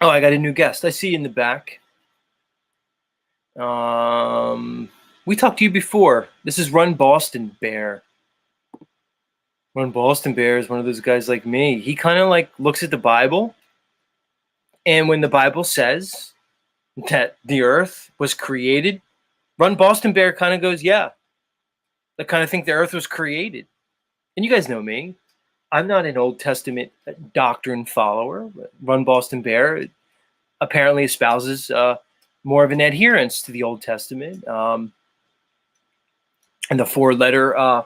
Oh, I got a new guest. I see you in the back. We talked to you before. This is Run Boston Bear. Run Boston Bear is one of those guys like me. He kind of like looks at the Bible, and when the Bible says that the earth was created, Run Boston Bear kind of goes, yeah, I kind of think the earth was created. And you guys know me. I'm not an Old Testament doctrine follower. Run Boston Bear apparently espouses more of an adherence to the Old Testament. And the four-letter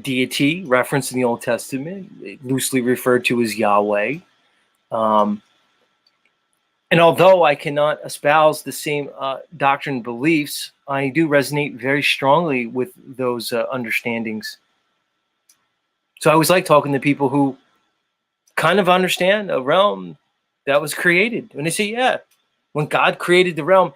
deity referenced in the Old Testament, loosely referred to as Yahweh. And although I cannot espouse the same doctrine and beliefs, I do resonate very strongly with those understandings. So I always like talking to people who kind of understand a realm that was created. When they say, yeah, when God created the realm,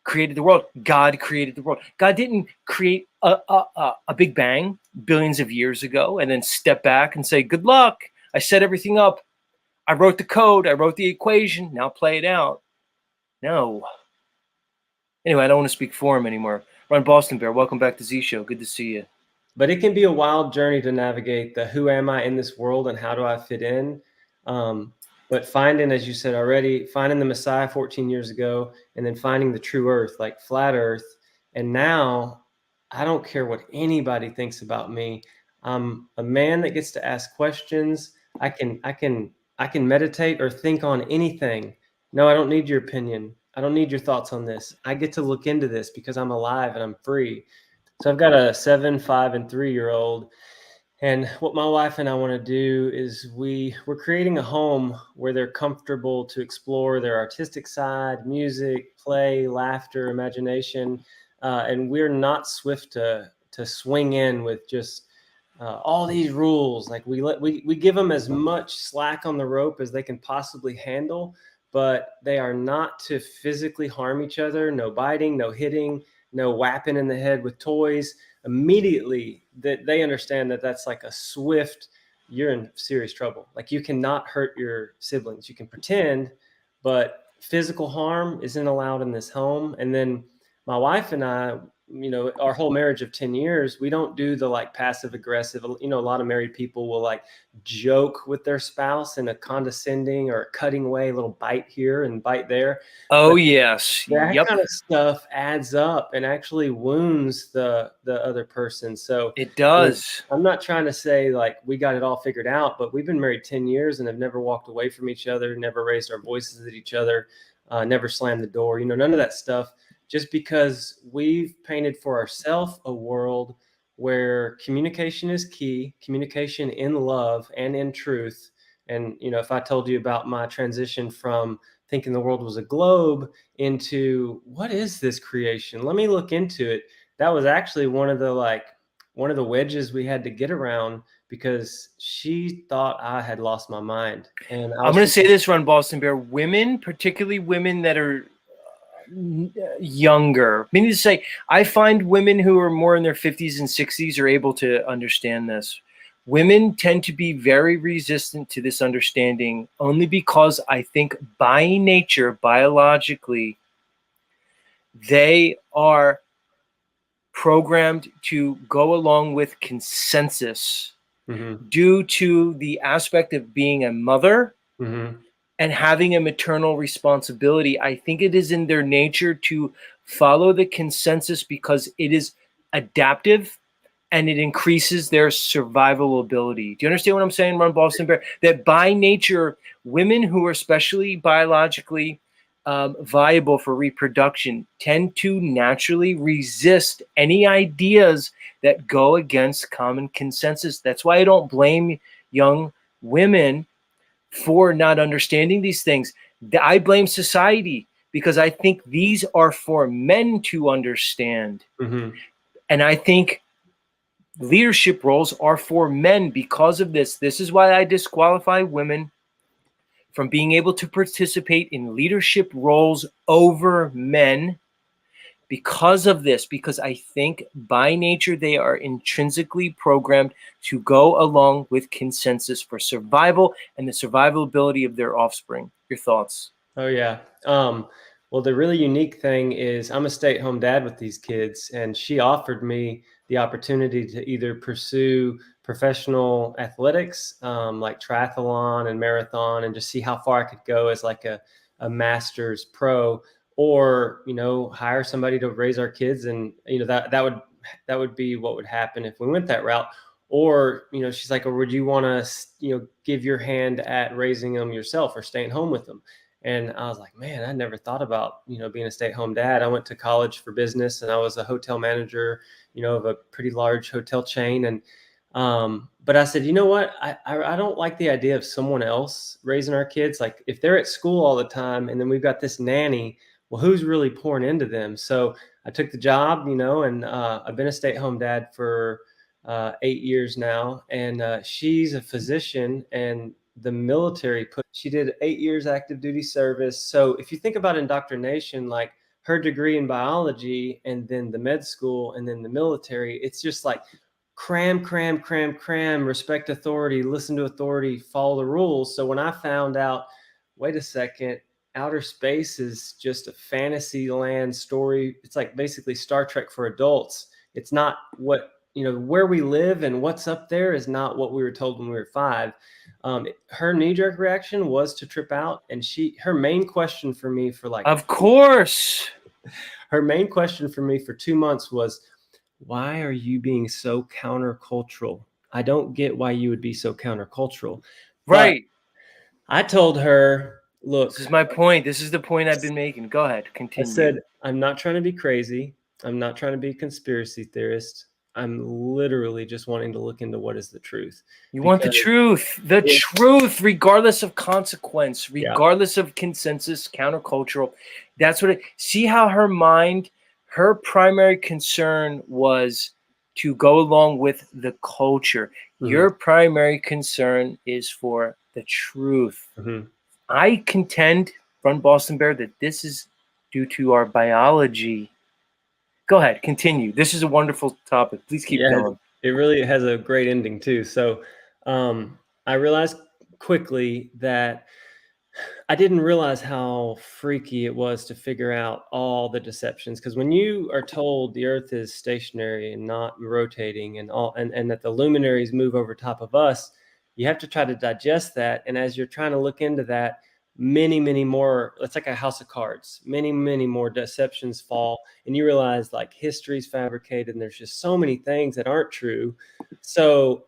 created the world, God created the world. God didn't create a big bang billions of years ago and then step back and say, good luck, I set everything up. I wrote the code, I wrote the equation, now play it out. No. Anyway, I don't want to speak for him anymore. Run Boston Bear, welcome back to Z Show. Good to see you. But it can be a wild journey to navigate the who am I in this world and how do I fit in. But finding, as you said already, finding the Messiah 14 years ago, and then finding the true earth, like flat earth. And now I don't care what anybody thinks about me. I'm a man that gets to ask questions. I can meditate or think on anything. No, I don't need your opinion. I don't need your thoughts on this. I get to look into this because I'm alive and I'm free. So I've got a 7, 5, and 3-year-old. And what my wife and I want to do is we're creating a home where they're comfortable to explore their artistic side, music, play, laughter, imagination. And we're not swift to swing in with just all these rules. Like we give them as much slack on the rope as they can possibly handle, but they are not to physically harm each other. No biting, no hitting, no whapping in the head with toys. Immediately that they understand that that's like a swift, you're in serious trouble. Like you cannot hurt your siblings. You can pretend, but physical harm isn't allowed in this home. And then my wife and I, our whole marriage of 10 years, we don't do the like passive aggressive, a lot of married people will like joke with their spouse in a condescending or a cutting way, a little bite here and bite there. Oh, But yes. that Yep. kind of stuff adds up and actually wounds the other person. So It does. I'm not trying to say like we got it all figured out, but we've been married 10 years and have never walked away from each other, never raised our voices at each other, never slammed the door, none of that stuff, just because we've painted for ourselves a world where communication is key, communication in love and in truth. And, if I told you about my transition from thinking the world was a globe into what is this creation? Let me look into it. That was actually one of the wedges we had to get around because she thought I had lost my mind. And I'm going to say this, Run Boston Bear. Women, particularly women that are younger, meaning to say, I find women who are more in their 50s and 60s are able to understand this. Women tend to be very resistant to this understanding only because I think by nature, biologically, they are programmed to go along with consensus due to the aspect of being a mother and having a maternal responsibility. I think it is in their nature to follow the consensus because it is adaptive and it increases their survival ability. Do you understand what I'm saying, Run Boston Bear? That by nature, women who are especially biologically viable for reproduction tend to naturally resist any ideas that go against common consensus. That's why I don't blame young women for not understanding these things. I blame society because I think these are for men to understand. And I think leadership roles are for men because of this. This is why I disqualify women from being able to participate in leadership roles over men because of this, because I think by nature they are intrinsically programmed to go along with consensus for survival and the survivability of their offspring. Your thoughts? Oh yeah. Well, the really unique thing is I'm a stay-at-home dad with these kids, and she offered me the opportunity to either pursue professional athletics, like triathlon and marathon, and just see how far I could go as like a master's pro, or hire somebody to raise our kids, and that would be what would happen if we went that route. Or she's like, or would you want to give your hand at raising them yourself or staying home with them? And I was like, man, I never thought about, being a stay-at-home dad. I went to college for business, and I was a hotel manager, of a pretty large hotel chain. And but I said, you know what? I don't like the idea of someone else raising our kids. Like if they're at school all the time and then we've got this nanny, well, who's really pouring into them? So I took the job, and I've been a stay-at-home dad for 8 years now. And she's a physician, and the military she did 8 years active duty service. So if you think about indoctrination, like her degree in biology and then the med school and then the military, it's just like cram, cram, cram, cram, respect authority, listen to authority, follow the rules. So when I found out, wait a second, outer space is just a fantasy land story. It's like basically Star Trek for adults. It's not where we live and what's up there is not what we were told when we were 5. Her knee-jerk reaction was to trip out, and her main question for me for like, Of course. her main question for me for 2 months was, why are you being so countercultural? I don't get why you would be so countercultural. Right. But I told her, look, This is my point. This is the point I've been making. Go ahead. I Continue. said, I'm not trying to be crazy. I'm not trying to be a conspiracy theorist. I'm literally just wanting to look into what is the truth. You want the truth. The truth, regardless of consequence, regardless of consensus, countercultural. That's what see how her primary concern was to go along with the culture. Mm-hmm. Your primary concern is for the truth. Mm-hmm. I contend, Run Boston Bear, that this is due to our biology. Go ahead, continue. This is a wonderful topic. Please keep going. It really has a great ending too. So I realized quickly that I didn't realize how freaky it was to figure out all the deceptions. Because when you are told the Earth is stationary and not rotating, and that the luminaries move over top of us, you have to try to digest that. And as you're trying to look into that, many, many more, it's like a house of cards, many, many more deceptions fall, and you realize like history's fabricated and there's just so many things that aren't true. So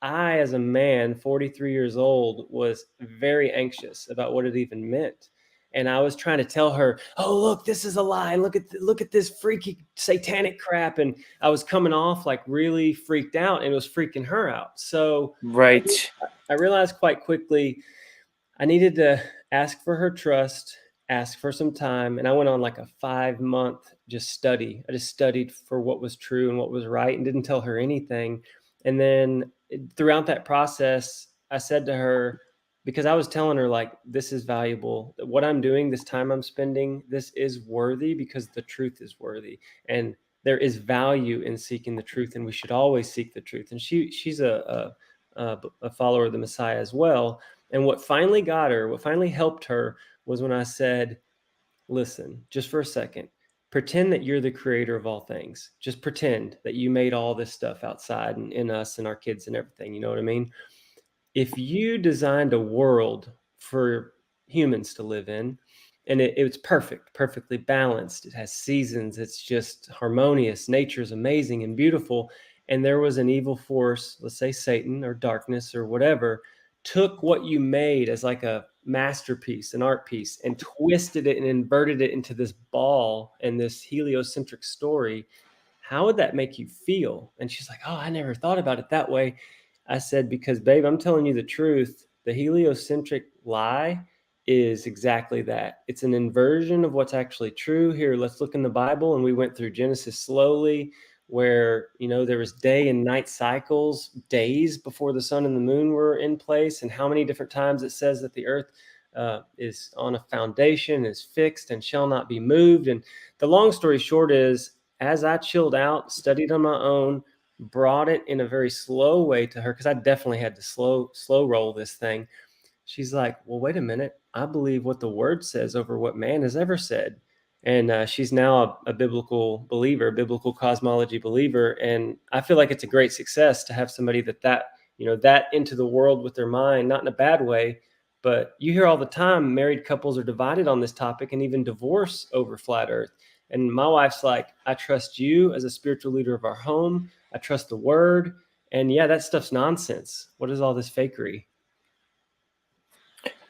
I, as a man, 43 years old, was very anxious about what it even meant. And I was trying to tell her, oh, look, this is a lie. Look at this freaky satanic crap. And I was coming off like really freaked out, and it was freaking her out. So right. I realized quite quickly I needed to ask for her trust, ask for some time. And I went on like a 5-month just study. I just studied for what was true and what was right and didn't tell her anything. And then throughout that process, I said to her, because I was telling her like, this is valuable, what I'm doing, this time I'm spending, this is worthy because the truth is worthy. And there is value in seeking the truth, and we should always seek the truth. And she's a follower of the Messiah as well. And what finally helped her was when I said, listen, just for a second, pretend that you're the creator of all things. Just pretend that you made all this stuff outside and in us and our kids and everything. You know what I mean? If you designed a world for humans to live in, and it's perfect, perfectly balanced, it has seasons, it's just harmonious, nature's amazing and beautiful, and there was an evil force, let's say Satan or darkness or whatever, took what you made as like a masterpiece, an art piece, and twisted it and inverted it into this ball and this heliocentric story, how would that make you feel? And she's like, oh, I never thought about it that way. I said, because babe, I'm telling you the truth. The heliocentric lie is exactly that. It's an inversion of what's actually true. Here, let's look in the Bible. And we went through Genesis slowly, where, there was day and night cycles, days before the sun and the moon were in place, and how many different times it says that the earth is on a foundation, is fixed and shall not be moved. And the long story short is, as I chilled out, studied on my own, brought it in a very slow way to her, because I definitely had to slow roll this thing. She's like, well, wait a minute. I believe what the word says over what man has ever said. And she's now a biblical believer, biblical cosmology believer. And I feel like it's a great success to have somebody that into the world with their mind, not in a bad way. But you hear all the time married couples are divided on this topic and even divorce over flat earth. And my wife's like, I trust you as a spiritual leader of our home. I trust the word. And yeah, that stuff's nonsense. What is all this fakery?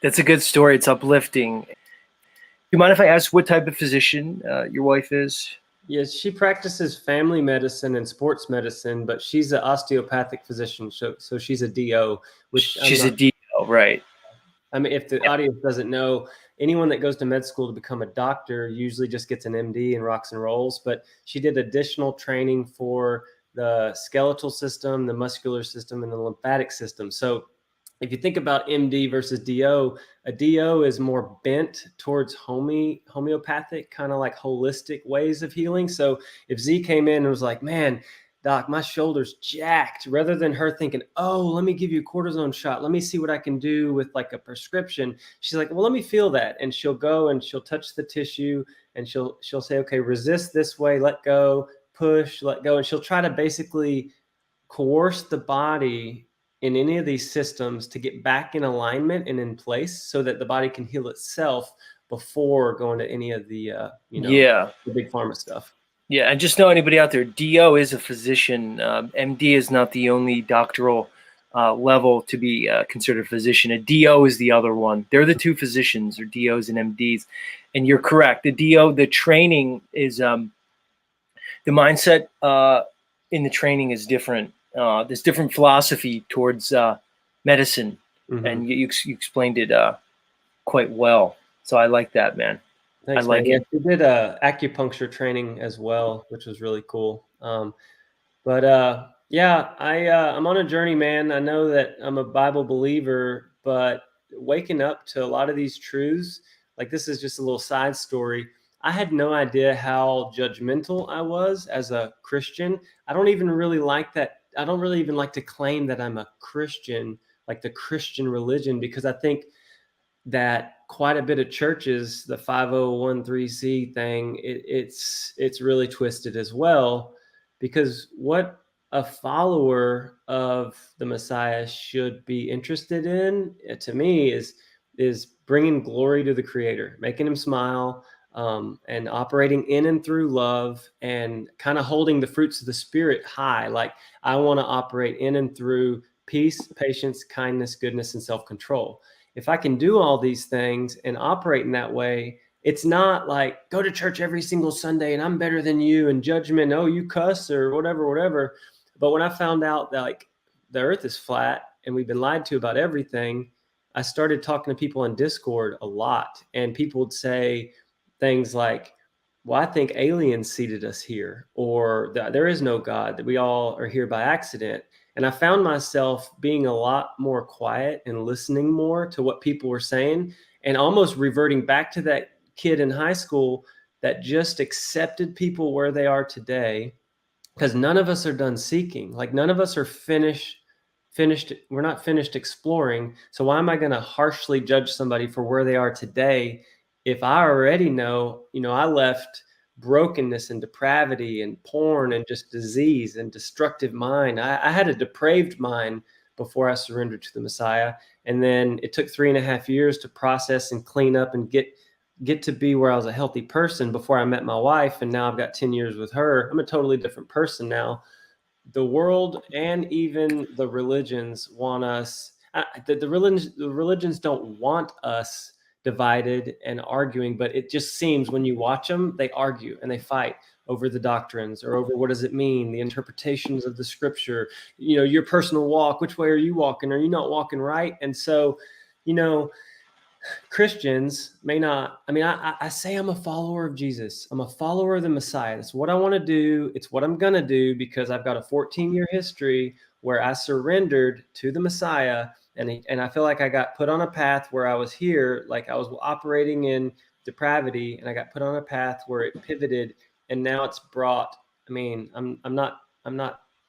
That's a good story. It's uplifting. Do you mind if I ask what type of physician your wife is? Yes, she practices family medicine and sports medicine, but she's an osteopathic physician. So she's a DO, which I'm She's a not. DO, right? I mean, if the audience doesn't know, anyone that goes to med school to become a doctor usually just gets an MD and rocks and rolls. But she did additional training for the skeletal system, the muscular system, and the lymphatic system. So if you think about MD versus DO, a DO is more bent towards homeopathic, kind of like holistic ways of healing. So if Z came in and was like, man, doc, my shoulder's jacked, rather than her thinking, oh, let me give you a cortisone shot, let me see what I can do with like a prescription, she's like, well, let me feel that. And she'll go and she'll touch the tissue and she'll say, okay, resist this way, let go, push, let go. And she'll try to basically coerce the body in any of these systems to get back in alignment and in place so that the body can heal itself before going to any of the Yeah. the big pharma stuff. Yeah, and just know anybody out there, DO is a physician. MD is not the only doctoral level to be considered a physician. A DO is the other one. They're the two physicians, or DOs and MDs. And you're correct. The DO, the training is the mindset in the training is different. There's different philosophy towards medicine, and you explained it quite well. So I like that, man. Thanks, I like man. Yeah, it. we did acupuncture training as well, which was really cool. But yeah, I'm on a journey, man. I know that I'm a Bible believer, but waking up to a lot of these truths, like this is just a little side story. I had no idea how judgmental I was as a Christian. I don't even really like that. I don't really even like to claim that I'm a Christian, like the Christian religion, because I think that quite a bit of churches, the 5013C thing, it's really twisted as well, because what a follower of the Messiah should be interested in, to me, is bringing glory to the Creator, making him smile, and operating in and through love, and kind of holding the fruits of the Spirit high. Like, I want to operate in and through peace, patience, kindness, goodness, and self-control. If I can do all these things and operate in that way, it's not like go to church every single Sunday and I'm better than you, and judgment, oh, you cuss or whatever. But when I found out that like the earth is flat and we've been lied to about everything, I started talking to people on Discord a lot, and people would say things like, well, I think aliens seeded us here, or there is no God, that we all are here by accident. And I found myself being a lot more quiet and listening more to what people were saying, and almost reverting back to that kid in high school that just accepted people where they are today, because none of us are done seeking. Like, none of us are finished. We're not finished exploring. So why am I going to harshly judge somebody for where they are today if I already know, I left brokenness and depravity and porn and just disease and destructive mind. I had a depraved mind before I surrendered to the Messiah. And then it took 3.5 years to process and clean up and get to be where I was a healthy person before I met my wife. And now I've got 10 years with her. I'm a totally different person now. The world and even the religions want us, the religions don't want us divided and arguing, but it just seems when you watch them, they argue and they fight over the doctrines, or over what does it mean, the interpretations of the scripture, your personal walk, which way are you walking, are you not walking right? And so, Christians may not, I say I'm a follower of Jesus. I'm a follower of the Messiah. That's what I want to do. It's what I'm going to do, because I've got a 14-year history where I surrendered to the Messiah. And I feel like I got put on a path where I was here, like I was operating in depravity, and I got put on a path where it pivoted, and now it's brought, I'm not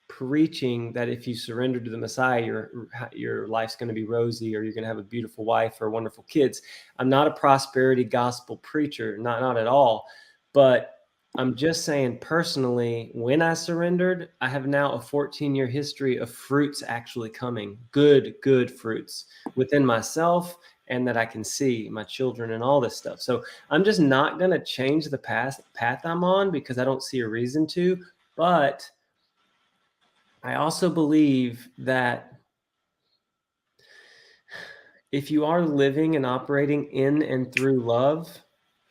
preaching that if you surrender to the Messiah, your life's going to be rosy, or you're going to have a beautiful wife or wonderful kids. I'm not a prosperity gospel preacher, not at all. But I'm just saying, personally, when I surrendered, I have now a 14-year history of fruits actually coming, good fruits within myself, and that I can see my children and all this stuff. So I'm just not going to change the path I'm on, because I don't see a reason to. But I also believe that if you are living and operating in and through love,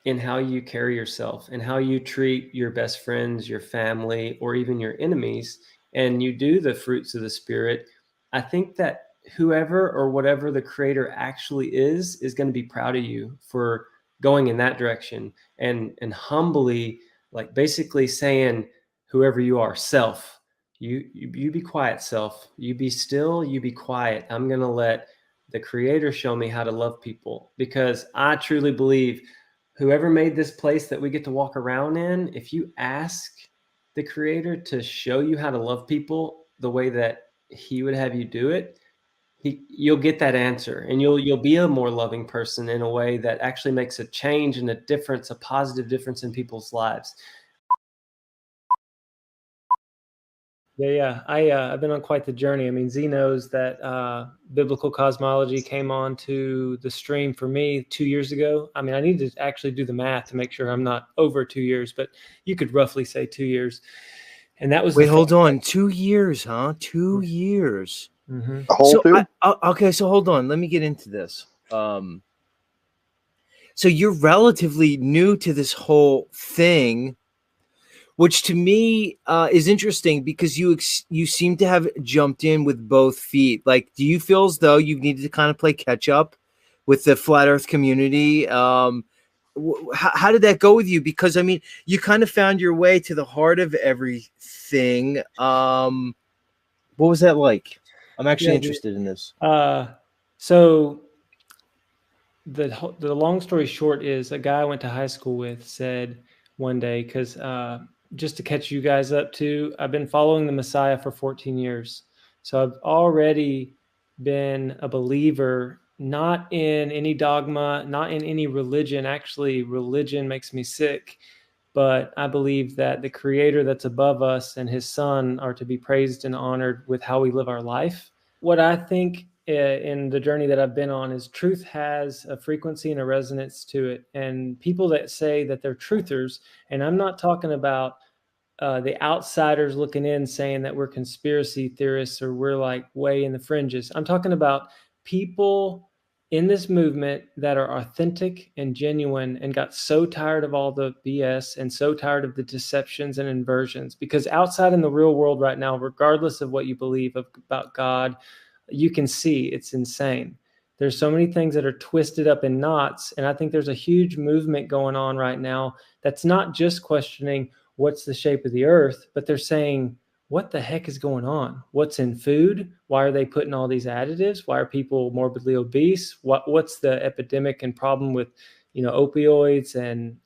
in how you carry yourself and how you treat your best friends, your family, or even your enemies, and you do the fruits of the Spirit, I think that whoever or whatever the Creator actually is going to be proud of you for going in that direction, and humbly, like, basically saying, whoever you are, self, you be quiet, self, you be still, you be quiet. I'm going to let the Creator show me how to love people, because I truly believe whoever made this place that we get to walk around in, if you ask the Creator to show you how to love people the way that He would have you do it, you'll get that answer, and you'll be a more loving person in a way that actually makes a change and a difference, a positive difference in people's lives. Yeah. I've been on quite the journey. I mean, Z knows that biblical cosmology came on to the stream for me 2 years ago. I mean, I need to actually do the math to make sure I'm not over 2 years, but you could roughly say 2 years. And that was Wait, hold on. 2 years, huh? 2 years. Mm-hmm. A whole two? Okay, so hold on. Let me get into this. So you're relatively new to this whole thing, which to me is interesting, because you seem to have jumped in with both feet. Like, do you feel as though you needed to kind of play catch up with the flat Earth community? How did that go with you? Because I mean, you kind of found your way to the heart of everything. What was that like? I'm actually interested in this. So the long story short is, a guy I went to high school with said one day, because just to catch you guys up too, I've been following the Messiah for 14 years. So I've already been a believer, not in any dogma, not in any religion. Actually, religion makes me sick. But I believe that the Creator that's above us and His Son are to be praised and honored with how we live our life. What I think in the journey that I've been on is, truth has a frequency and a resonance to it. And people that say that they're truthers, and I'm not talking about the outsiders looking in saying that we're conspiracy theorists or we're like way in the fringes. I'm talking about people in this movement that are authentic and genuine, and got so tired of all the BS and so tired of the deceptions and inversions. Because outside in the real world right now, regardless of what you believe about God, you can see it's insane. There's so many things that are twisted up in knots. And I think there's a huge movement going on right now that's not just questioning what's the shape of the earth, but they're saying, what the heck is going on? What's in food? Why are they putting all these additives? Why are people morbidly obese? What's the epidemic and problem with, opioids? And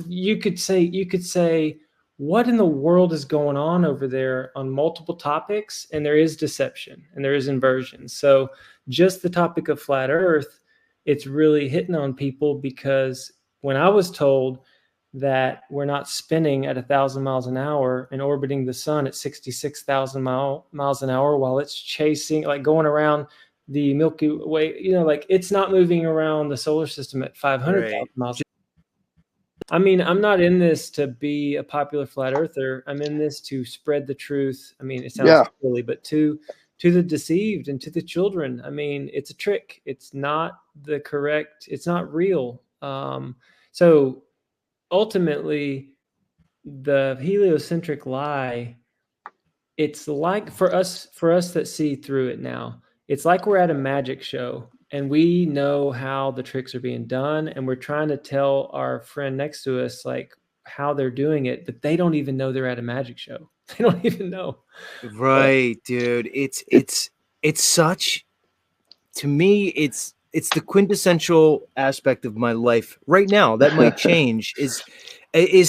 you could say, what in the world is going on over there on multiple topics? And there is deception and there is inversion. So just the topic of flat earth, it's really hitting on people, because when I was told that we're not spinning at 1,000 miles an hour and orbiting the sun at 66,000 miles an hour while it's chasing, like going around the Milky Way, like it's not moving around the solar system at 500,000 miles. I mean, I'm not in this to be a popular flat earther. I'm in this to spread the truth. I mean, it sounds silly, but to the deceived and to the children. I mean, it's a trick. It's not it's not real. So ultimately, the heliocentric lie, it's like, for us that see through it now, it's like we're at a magic show and we know how the tricks are being done, and we're trying to tell our friend next to us like how they're doing it, but they don't even know they're at a magic show. They don't even know. Right, dude. It's such, to me, it's the quintessential aspect of my life right now that might change is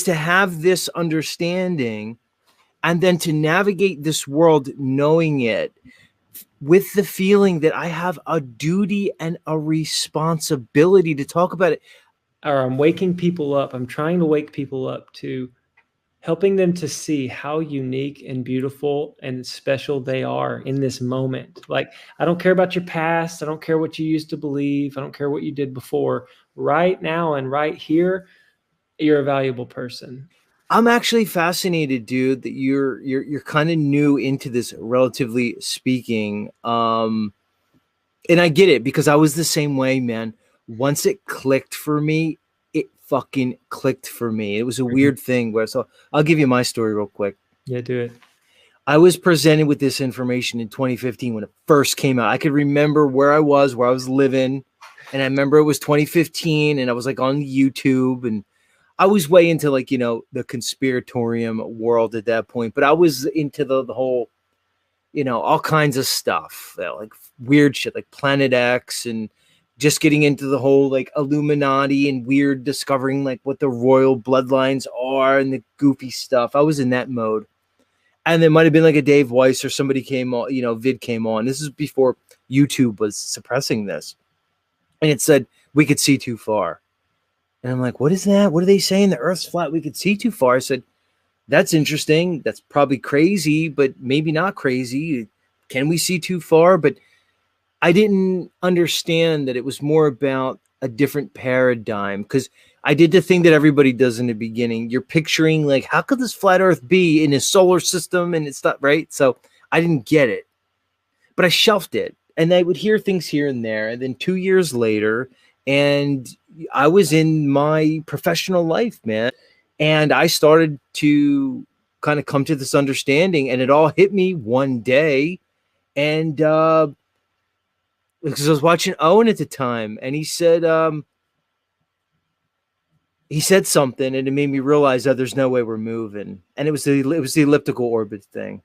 to have this understanding and then to navigate this world knowing it with the feeling that I have a duty and a responsibility to talk about it. Or I'm waking people up. I'm trying to wake people up to helping them to see how unique and beautiful and special they are in this moment. Like, I don't care about your past. I don't care what you used to believe. I don't care what you did before. Right now and right here, you're a valuable person. I'm actually fascinated, dude, that you're kind of new into this, relatively speaking. And I get it because I was the same way, man. Once it clicked for me, it fucking clicked for me. It was a Mhm. weird thing where, so I'll give you my story real quick. Yeah, do it. I was presented with this information in 2015 when it first came out. I could remember where I was, where I was living. And I remember it was 2015 and I was like on YouTube, and I was way into like, the conspiratorium world at that point, but I was into the whole, all kinds of stuff, like weird shit, like Planet X, and just getting into the whole like Illuminati and weird discovering like what the royal bloodlines are and the goofy stuff. I was in that mode. And there might have been like a Dave Weiss or somebody came on, vid came on. This is before YouTube was suppressing this. And it said we could see too far. And I'm like, what is that? What are they saying? The Earth's flat. We could see too far. I said, that's interesting. That's probably crazy, but maybe not crazy. Can we see too far? But I didn't understand that it was more about a different paradigm, because I did the thing that everybody does in the beginning. You're picturing like, how could this flat Earth be in a solar system? And it's not right. So I didn't get it, but I shelved it. And I would hear things here and there. And then 2 years later, and I was in my professional life, man. And I started to kind of come to this understanding, and it all hit me one day. And because I was watching Owen at the time, and he said something, and it made me realize that there's no way we're moving. And it was the elliptical orbit thing.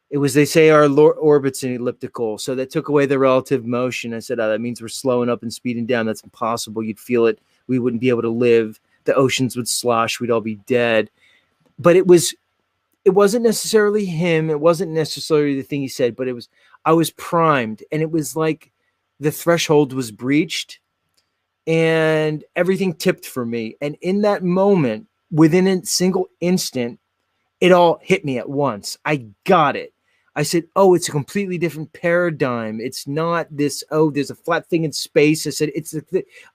It was, they say our orbit's an elliptical, so that took away the relative motion. I said, oh, that means we're slowing up and speeding down. That's impossible. You'd feel it. We wouldn't be able to live. The oceans would slosh. We'd all be dead. But it wasn't necessarily him. It wasn't necessarily the thing he said, but I was primed, and it was like the threshold was breached and everything tipped for me. And in that moment, within a single instant, it all hit me at once. I got it. I said, oh, it's a completely different paradigm. It's not this, oh, there's a flat thing in space. I said,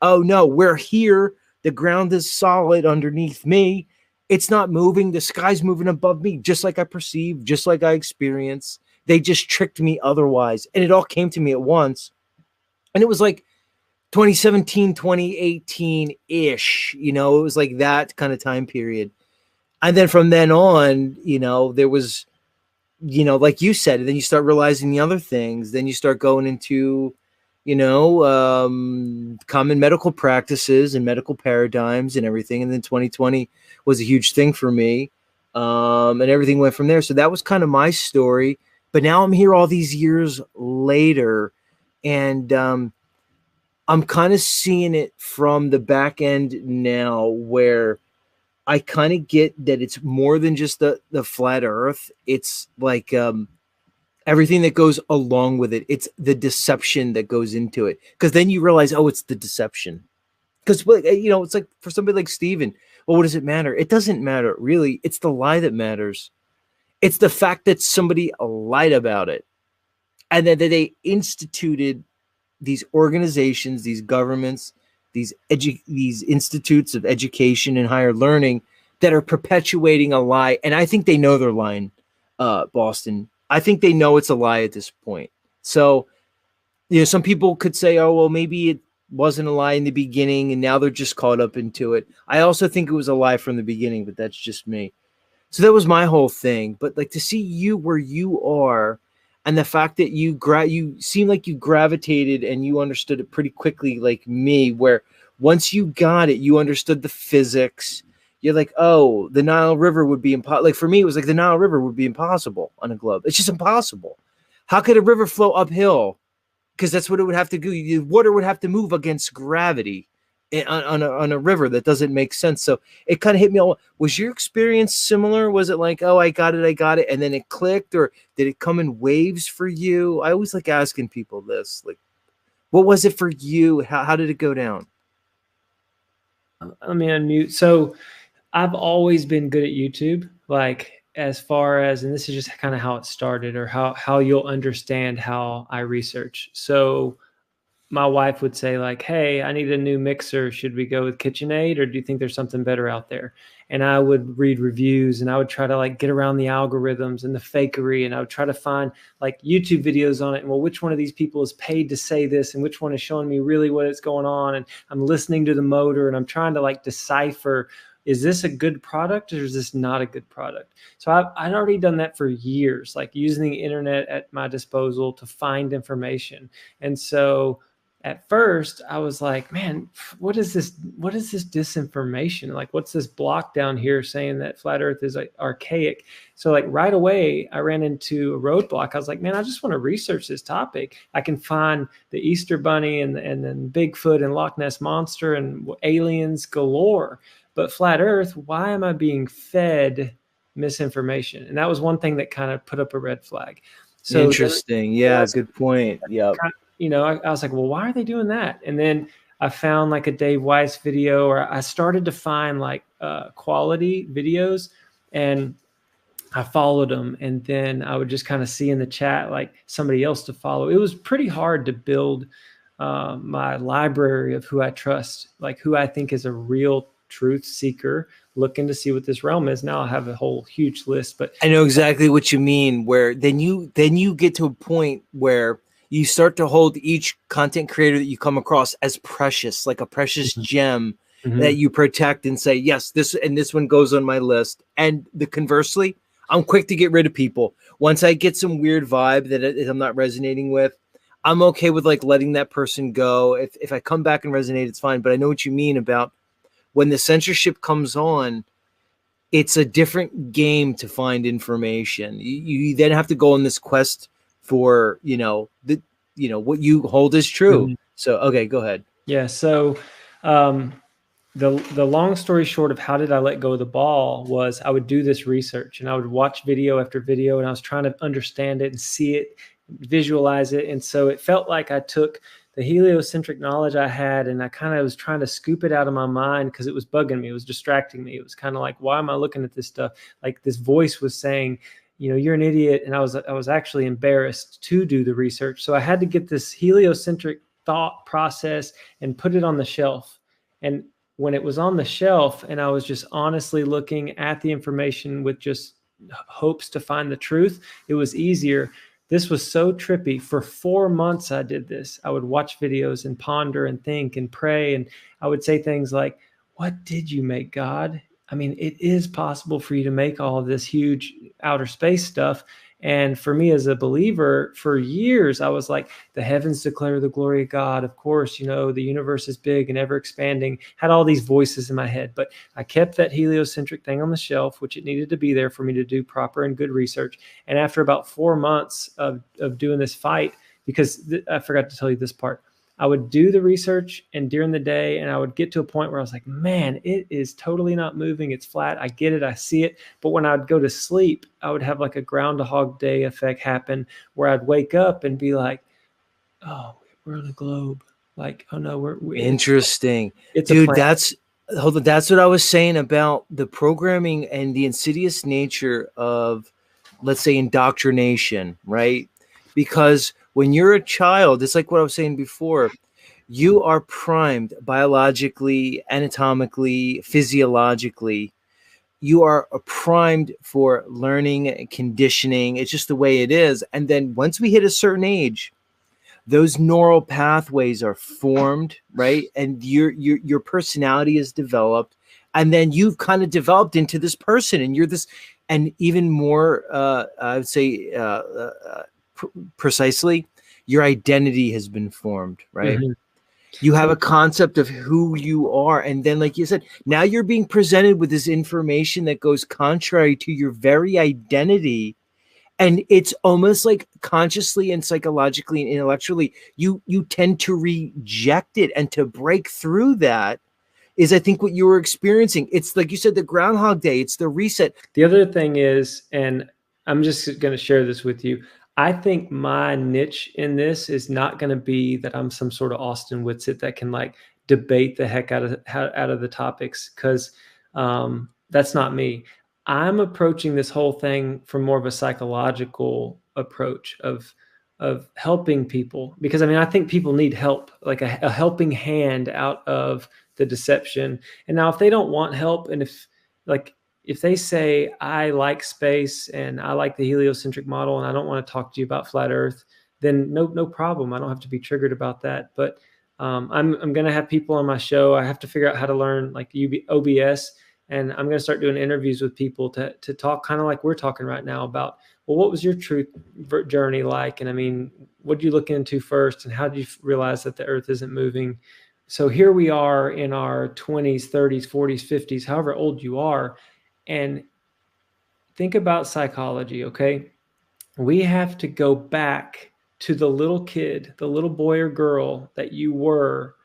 oh, no, we're here. The ground is solid underneath me. It's not moving. The sky's moving above me, just like I perceive, just like I experience. They just tricked me otherwise. And it all came to me at once. And it was like 2017, 2018-ish. It was like that kind of time period. And then from then on, there was, like you said, and then you start realizing the other things. Then you start going into, common medical practices and medical paradigms and everything. And then 2020 was a huge thing for me. And everything went from there. So that was kind of my story. But now I'm here all these years later, and I'm kind of seeing it from the back end now, where I kind of get that it's more than just the flat Earth. It's like everything that goes along with it. It's the deception that goes into it. Because then you realize, oh, it's the deception. Because it's like for somebody like Steven, well, what does it matter? It doesn't matter, really. It's the lie that matters. It's the fact that somebody lied about it, and then that they instituted these organizations, these governments, these institutes of education and higher learning that are perpetuating a lie. And I think they know they're lying, Boston. I think they know it's a lie at this point. So, some people could say, oh, well, maybe it wasn't a lie in the beginning and now they're just caught up into it. I also think it was a lie from the beginning, but that's just me. So that was my whole thing. But like, to see you where you are, and the fact that you seem like you gravitated and you understood it pretty quickly, like me, where once you got it, you understood the physics. You're like, oh, the Nile River would be impossible. Like for me, it was like the Nile River would be impossible on a globe. It's just impossible. How could a river flow uphill? Because that's what it would have to do. The water would have to move against gravity. on a river that doesn't make sense. So it kind of hit me all. Was your experience similar? Was it like, oh, I got it, and then it clicked, or did it come in waves for you? I always like asking people this, like, what was it for you? How did it go down? Let me unmute. So I've always been good at YouTube, like as far as, and this is just kind of how it started, or how you'll understand how I research. So my wife would say like, hey, I need a new mixer. Should we go with KitchenAid, or do you think there's something better out there? And I would read reviews, and I would try to like get around the algorithms and the fakery. And I would try to find like YouTube videos on it. And well, which one of these people is paid to say this, and which one is showing me really what is going on? And I'm listening to the motor, and I'm trying to like decipher, is this a good product, or is this not a good product? So I'd already done that for years, like using the internet at my disposal to find information. And so at first I was like, man, what is this disinformation? Like, what's this block down here saying that flat earth is like archaic? So like right away I ran into a roadblock. I was like, man, I just want to research this topic. I can find the Easter bunny and then Bigfoot and Loch Ness monster and aliens galore, but flat earth, why am I being fed misinformation? And that was one thing that kind of put up a red flag. So interesting. Yeah, good point. Yeah. I was like, well, why are they doing that? And then I found like a Dave Weiss video, or I started to find like quality videos, and I followed them. And then I would just kind of see in the chat like somebody else to follow. It was pretty hard to build my library of who I trust, like who I think is a real truth seeker looking to see what this realm is. Now I have a whole huge list, but I know exactly what you mean, where then you get to a point where you start to hold each content creator that you come across as precious, like a precious gem that you protect and say, yes, this one goes on my list. And the conversely, I'm quick to get rid of people. Once I get some weird vibe that I'm not resonating with, I'm okay with like letting that person go. If I come back and resonate, it's fine. But I know what you mean about when the censorship comes on, it's a different game to find information. You then have to go on this quest for, what you hold is true. So, okay, go ahead. Yeah. So, the long story short of how did I let go of the ball was I would do this research, and I would watch video after video, and I was trying to understand it and see it, visualize it. And so it felt like I took the heliocentric knowledge I had, and I kind of was trying to scoop it out of my mind because it was bugging me. It was distracting me. It was kind of like, why am I looking at this stuff? Like this voice was saying, you're an idiot. And I was actually embarrassed to do the research. So I had to get this heliocentric thought process and put it on the shelf. And when it was on the shelf and I was just honestly looking at the information with just hopes to find the truth, it was easier. This was so trippy. For 4 months, I did this. I would watch videos and ponder and think and pray. And I would say things like, what did you make, God? I mean, it is possible for you to make all of this huge outer space stuff. And for me as a believer, for years, I was like, the heavens declare the glory of God. Of course, the universe is big and ever expanding, had all these voices in my head. But I kept that heliocentric thing on the shelf, which it needed to be there for me to do proper and good research. And after about 4 months of doing this fight, because I forgot to tell you this part, I would do the research and during the day, and I would get to a point where I was like, man, it is totally not moving. It's flat. I get it. I see it. But when I would go to sleep, I would have like a Groundhog Day effect happen where I'd wake up and be like, oh, we're on a globe. Like, oh no, we're interesting. Dude, that's what I was saying about the programming and the insidious nature of, let's say, indoctrination, right? Because when you're a child, it's like what I was saying before, you are primed biologically, anatomically, physiologically. You are primed for learning and conditioning. It's just the way it is. And then once we hit a certain age, those neural pathways are formed, right? And your personality is developed. And then you've kind of developed into this person, and you're this, and even more, I would say, precisely, your identity has been formed, right? You have a concept of who you are, and then, like you said, now you're being presented with this information that goes contrary to your very identity, And it's almost like consciously and psychologically and intellectually, you tend to reject it, and to break through that is, I think, what you were experiencing. It's like you said, the Groundhog Day, it's the reset. The other thing is, and I'm just going to share this with you, I think my niche in this is not going to be that I'm some sort of Austin Whitsitt that can like debate the heck out of the topics, because that's not me. I'm approaching this whole thing from more of a psychological approach of helping people, because I mean, I think people need help, like a helping hand out of the deception. And now if they don't want help, and if they say, I like space and I like the heliocentric model and I don't want to talk to you about flat Earth, then no problem. I don't have to be triggered about that. But I'm going to have people on my show. I have to figure out how to learn like OBS, and I'm going to start doing interviews with people to talk kind of like we're talking right now about, well, what was your truth journey like? And I mean, what did you look into first, and how did you realize that the Earth isn't moving? So here we are in our 20s, 30s, 40s, 50s, however old you are. And think about psychology, okay? We have to go back to the little kid, the little boy or girl that you were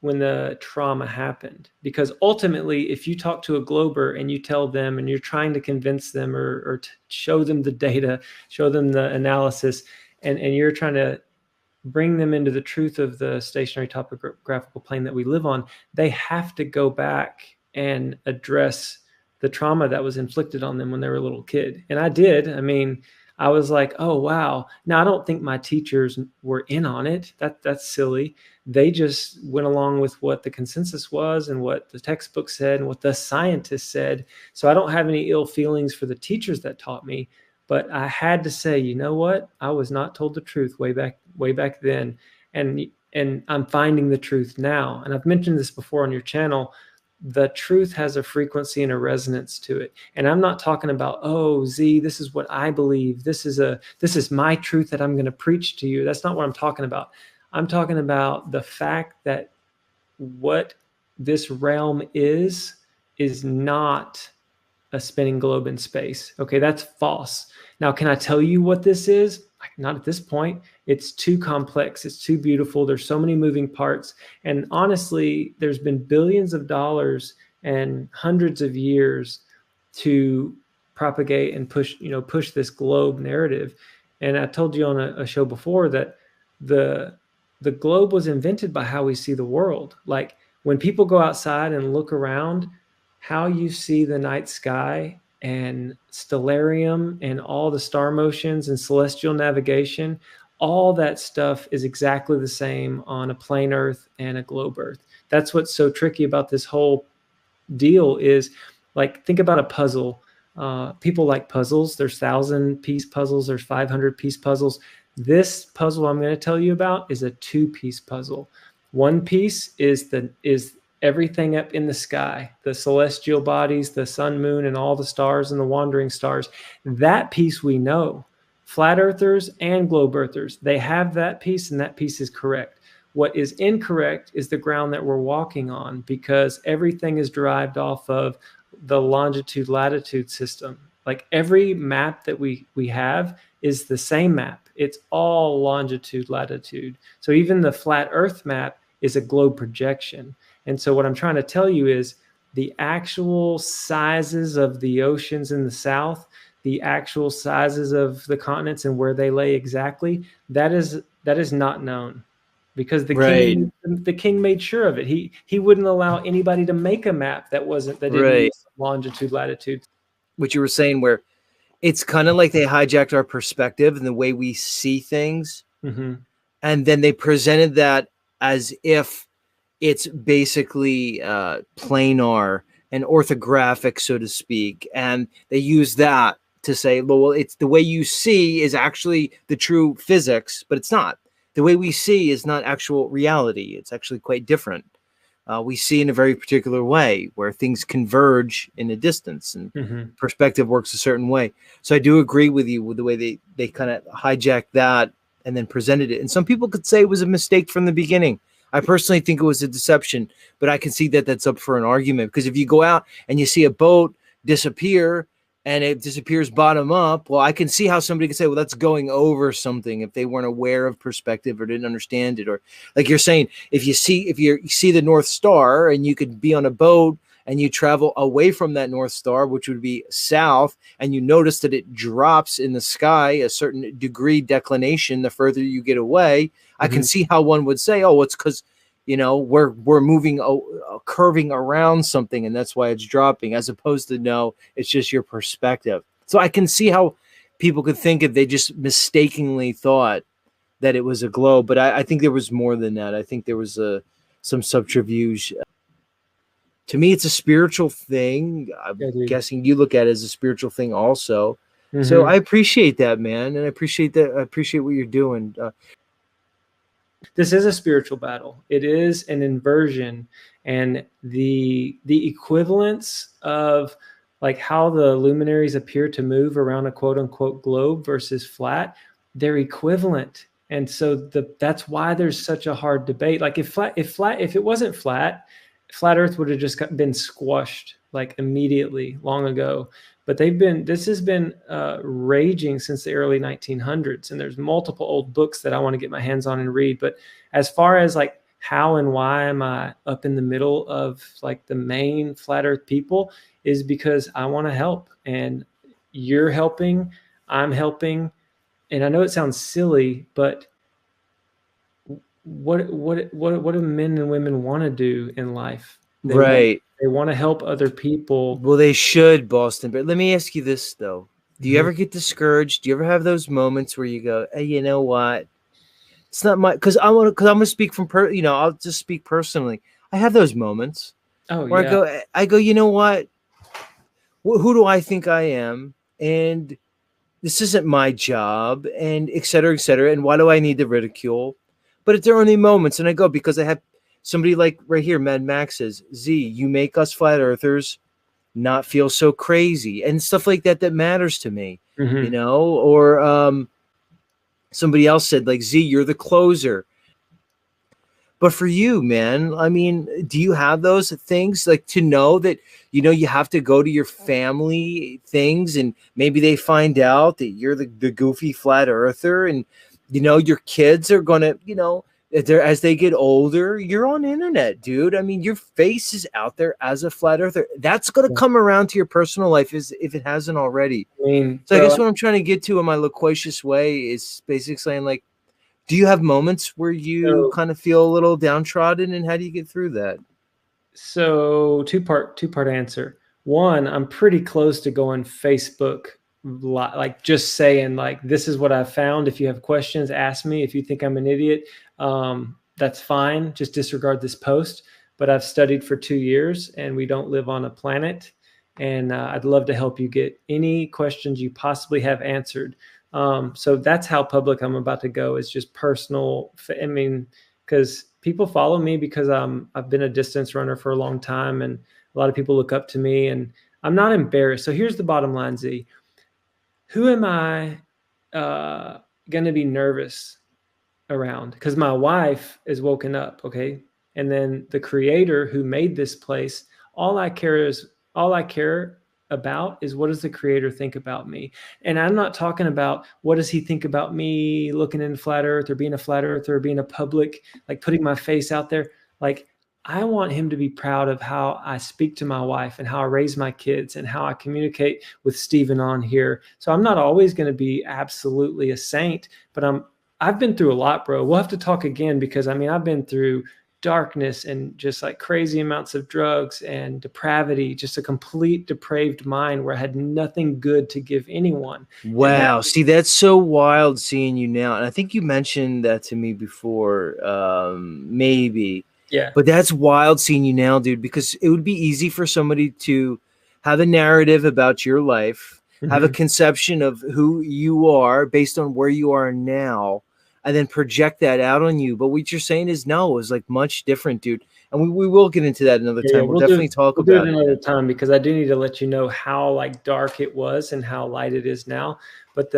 when the trauma happened. Because ultimately, if you talk to a glober and you tell them, and you're trying to convince them or to show them the data, show them the analysis, and you're trying to bring them into the truth of the stationary topographical plane that we live on, they have to go back and address the trauma that was inflicted on them when they were a little kid. And I did. I mean, I was like, oh, wow. Now, I don't think my teachers were in on it. That's silly. They just went along with what the consensus was and what the textbook said and what the scientists said. So I don't have any ill feelings for the teachers that taught me. But I had to say, you know what? I was not told the truth way back then. And I'm finding the truth now. And I've mentioned this before on your channel. The truth has a frequency and a resonance to it. And I'm not talking about, oh, Z, this is what I believe. This is my truth that I'm going to preach to you. That's not what I'm talking about. I'm talking about the fact that what this realm is not a spinning globe in space. Okay, that's false. Now, can I tell you what this is? Not at this point. It's too complex. It's too beautiful. There's so many moving parts. And honestly, there's been billions of dollars and hundreds of years to propagate and push this globe narrative. And I told you on a show before that the globe was invented by how we see the world. Like when people go outside and look around, how you see the night sky and stellarium and all the star motions and celestial navigation, all that stuff is exactly the same on a plain Earth and a globe Earth. That's what's so tricky about this whole deal is, like, think about a puzzle. People like puzzles. There's 1,000-piece puzzles. There's 500-piece puzzles. This puzzle I'm going to tell you about is a 2-piece puzzle. One piece is everything up in the sky, the celestial bodies, the sun, moon, and all the stars and the wandering stars. That piece we know. Flat earthers and globe earthers, they have that piece, and that piece is correct. What is incorrect is the ground that we're walking on, because everything is derived off of the longitude-latitude system. Like every map that we have is the same map. It's all longitude-latitude. So even the flat Earth map is a globe projection. And so what I'm trying to tell you is the actual sizes of the oceans in the south, the actual sizes of the continents and where they lay exactly, that is not known, because the king made sure of it. He wouldn't allow anybody to make a map that didn't use longitude, latitude. What you were saying, where it's kind of like they hijacked our perspective and the way we see things. Mm-hmm. And then they presented that as if it's basically planar and orthographic, so to speak. And they use that to say, well, it's the way you see is actually the true physics, but it's not. The way we see is not actual reality. It's actually quite different. We see in a very particular way where things converge in a distance, and perspective works a certain way. So I do agree with you with the way they kind of hijacked that and then presented it. And some people could say it was a mistake from the beginning. I personally think it was a deception, but I can see that that's up for an argument, because if you go out and you see a boat disappear and it disappears bottom up. Well, I can see how somebody could say, well, that's going over something if they weren't aware of perspective or didn't understand it. Or like you're saying, if you see the North Star and you could be on a boat and you travel away from that North Star, which would be south, and you notice that it drops in the sky a certain degree declination the further you get away, I can see how one would say, oh, it's because we're moving curving around something, and that's why it's dropping, as opposed to no, it's just your perspective. So I can see how people could think if they just mistakenly thought that it was a globe, but I think there was more than that. I think there was some subterfuge. To me, it's a spiritual thing. I'm Yeah, dude. guessing you look at it as a spiritual thing also. So Mm-hmm. I appreciate that, man, and I appreciate that. I appreciate what you're doing. This is a spiritual battle. It is an inversion, and the equivalence of like how the luminaries appear to move around a quote unquote globe versus flat, they're equivalent. And so that's why there's such a hard debate. Like if it wasn't flat, flat Earth would have just been squashed like immediately long ago. But this has been raging since the early 1900s, and there's multiple old books that I want to get my hands on and read. But as far as like how and why am I up in the middle of like the main flat Earth people, is because I want to help, and you're helping, I'm helping. And I know it sounds silly, but what do men and women want to do in life? Right. They want to help other people. Well, they should, Boston. But let me ask you this though: do you Mhm. ever get discouraged? Do you ever have those moments where you go, "Hey, you know what? It's not my." Because I'm gonna speak from I'll just speak personally. I have those moments Oh where yeah. I go, you know what? Who do I think I am? And this isn't my job, and et cetera, et cetera. And why do I need the ridicule? But there are only moments, and I go because I have somebody like right here, Mad Max says, Z, you make us flat earthers not feel so crazy and stuff like that matters to me, Mm-hmm. or somebody else said, like, Z, you're the closer. But for you, man, I mean, do you have those things, like, to know that you have to go to your family things and maybe they find out that you're the goofy flat earther, and your kids are gonna, as they get older, you're on internet, dude. I mean, your face is out there as a flat earther. That's gonna Yeah. come around to your personal life if it hasn't already. I mean, So I bro, guess what I'm trying to get to in my loquacious way is basically saying, like, do you have moments where you so kind of feel a little downtrodden, and how do you get through that? so two part answer. One, I'm pretty close to going Facebook, like just saying like this is what I found. If you have questions, ask me. If you think I'm an idiot, that's fine. Just disregard this post. But I've studied for 2 years, and we don't live on a planet. And I'd love to help you get any questions you possibly have answered. So that's how public I'm about to go. Is just personal. I mean, because people follow me because I've been a distance runner for a long time, and a lot of people look up to me, and I'm not embarrassed. So here's the bottom line, Z. Who am I going to be nervous around? Because my wife is woken up, okay? And then the creator who made this place, all I care about is what does the creator think about me? And I'm not talking about what does he think about me looking in flat earth or being a flat earther or being a public, like putting my face out there. Like I want him to be proud of how I speak to my wife and how I raise my kids and how I communicate with Stephen on here. So I'm not always going to be absolutely a saint, but I've been through a lot, bro. We'll have to talk again because I mean, I've been through darkness and just like crazy amounts of drugs and depravity, just a complete depraved mind where I had nothing good to give anyone. And that, Wow. See, that's so wild seeing you now. And I think you mentioned that to me before, maybe. yeah. But that's wild seeing you now, dude, because it would be easy for somebody to have a narrative about your life, have a Mm-hmm. conception of who you are based on where you are now, and then project that out on you. But what you're saying is no, it's like much different, dude. And we will get into that another Yeah, time. We'll definitely talk we'll do it about it, another man. time because I do need to let you know how like dark it was and how light it is now. But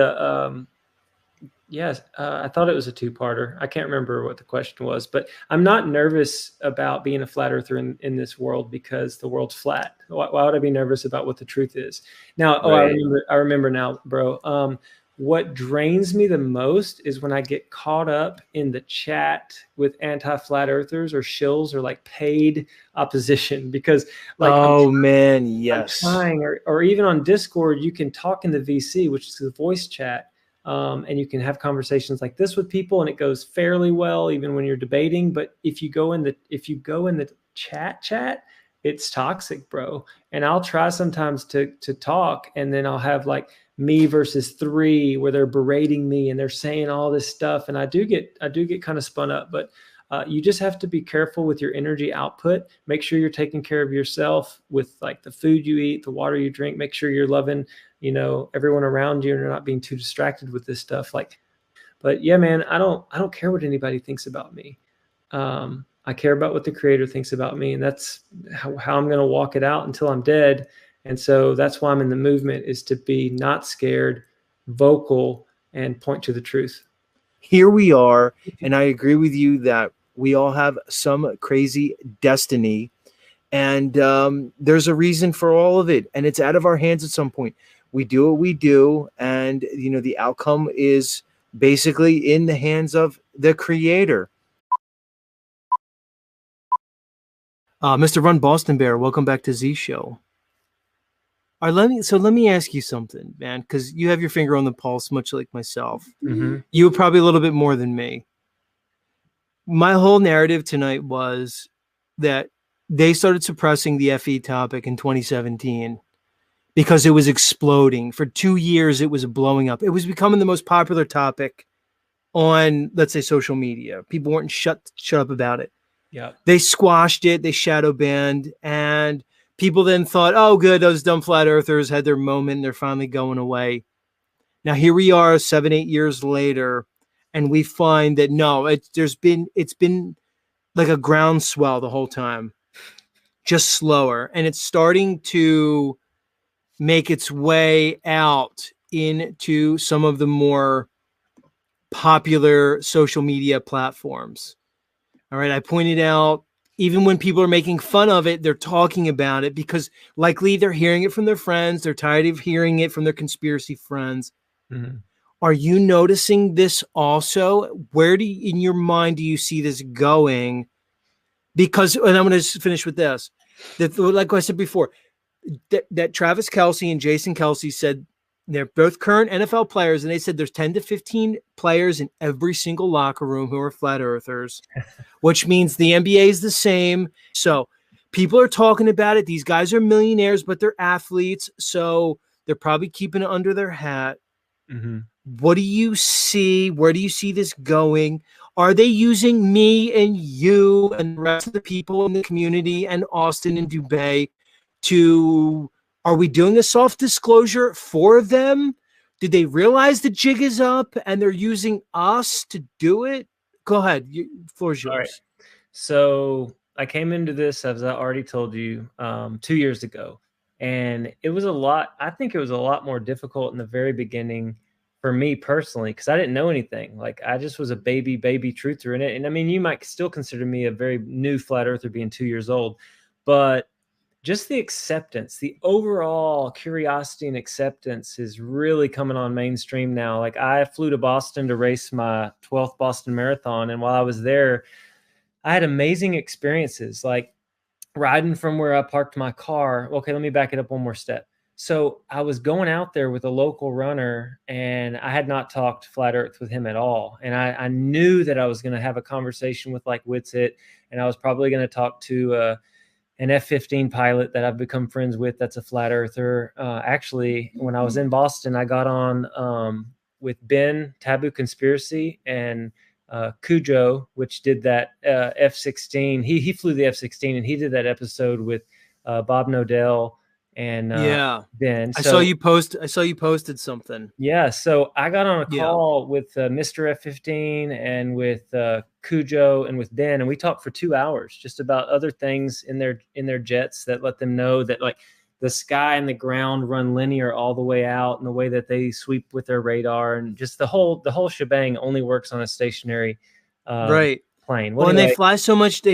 Yes, I thought it was a two-parter. I can't remember what the question was, but I'm not nervous about being a flat earther in this world because the world's flat. Why would I be nervous about what the truth is? Now, Right. I remember now, bro. What drains me the most is when I get caught up in the chat with anti-flat earthers or shills or like paid opposition because like Oh man, I'm yes. trying, or even on Discord, you can talk in the VC, which is the voice chat, and you can have conversations like this with people, and it goes fairly well, even when you're debating. But if you go in the chat, it's toxic, bro. And I'll try sometimes to talk, and then I'll have like me versus three, where they're berating me and they're saying all this stuff, and I do get kind of spun up, but. You just have to be careful with your energy output. Make sure you're taking care of yourself with like the food you eat, the water you drink. Make sure you're loving, everyone around you, and you're not being too distracted with this stuff. Like, but yeah, man, I don't care what anybody thinks about me. I care about what the creator thinks about me, and that's how I'm going to walk it out until I'm dead. And so that's why I'm in the movement, is to be not scared, vocal, and point to the truth. Here we are, and I agree with you that we all have some crazy destiny, and there's a reason for all of it, and it's out of our hands at some point. We do what we do, and the outcome is basically in the hands of the creator. Mr. Run Boston Bear, welcome back to Z Show. All right, let me ask you something, man, because you have your finger on the pulse, much like myself. Mm-hmm. You probably a little bit more than me. My whole narrative tonight was that they started suppressing the FE topic in 2017 because it was exploding. For 2 years, it was blowing up. It was becoming the most popular topic on, let's say, social media. People weren't shut up about it. Yeah. They squashed it. They shadow banned, and people then thought, "Oh, good, those dumb flat earthers had their moment. They're finally going away." Now here we are, 7-8 years later, and we find that no, it's been like a groundswell the whole time, just slower, and it's starting to make its way out into some of the more popular social media platforms. All right, I pointed out, even when people are making fun of it, they're talking about it because likely they're hearing it from their friends. They're tired of hearing it from their conspiracy friends. Mm-hmm. Are you noticing this also? Where in your mind, do you see this going? Because, and I'm going to finish with this, that, like I said before, that Travis Kelce and Jason Kelce said they're both current NFL players, and they said there's 10 to 15 players in every single locker room who are flat earthers, which means the NBA is the same. So people are talking about it. These guys are millionaires, but they're athletes, so they're probably keeping it under their hat. Mm-hmm. What do you see? Where do you see this going? Are they using me and you and the rest of the people in the community and Austin and Dubai to, are we doing a soft disclosure for them? Did they realize the jig is up and they're using us to do it? Go ahead. Floor's yours. All right. So I came into this, as I already told you, 2 years ago. And it was I think it was a lot more difficult in the very beginning for me personally, because I didn't know anything. Like, I just was a baby truther in it. And I mean, you might still consider me a very new flat earther being 2 years old, but just the acceptance, the overall curiosity and acceptance is really coming on mainstream now. Like, I flew to Boston to race my 12th Boston Marathon. And while I was there, I had amazing experiences, like riding from where I parked my car. Okay, let me back it up one more step. So I was going out there with a local runner, and I had not talked flat earth with him at all. And I knew that I was going to have a conversation with like Witsit, and I was probably going to talk to an F-15 pilot that I've become friends with that's a flat earther. Actually, when I was in Boston, I got on with Ben, Taboo Conspiracy, and Cujo, which did that F-16. He flew the F-16, and he did that episode with Bob Nodell and Ben. I saw you posted something. Yeah, so I got on a call with Mr. F-15 and with Cujo and with Ben, and we talked for 2 hours just about other things in their jets that let them know that, like, the sky and the ground run linear all the way out, and the way that they sweep with their radar, and just the whole shebang only works on a stationary Right. plane. Well, and Anyway, they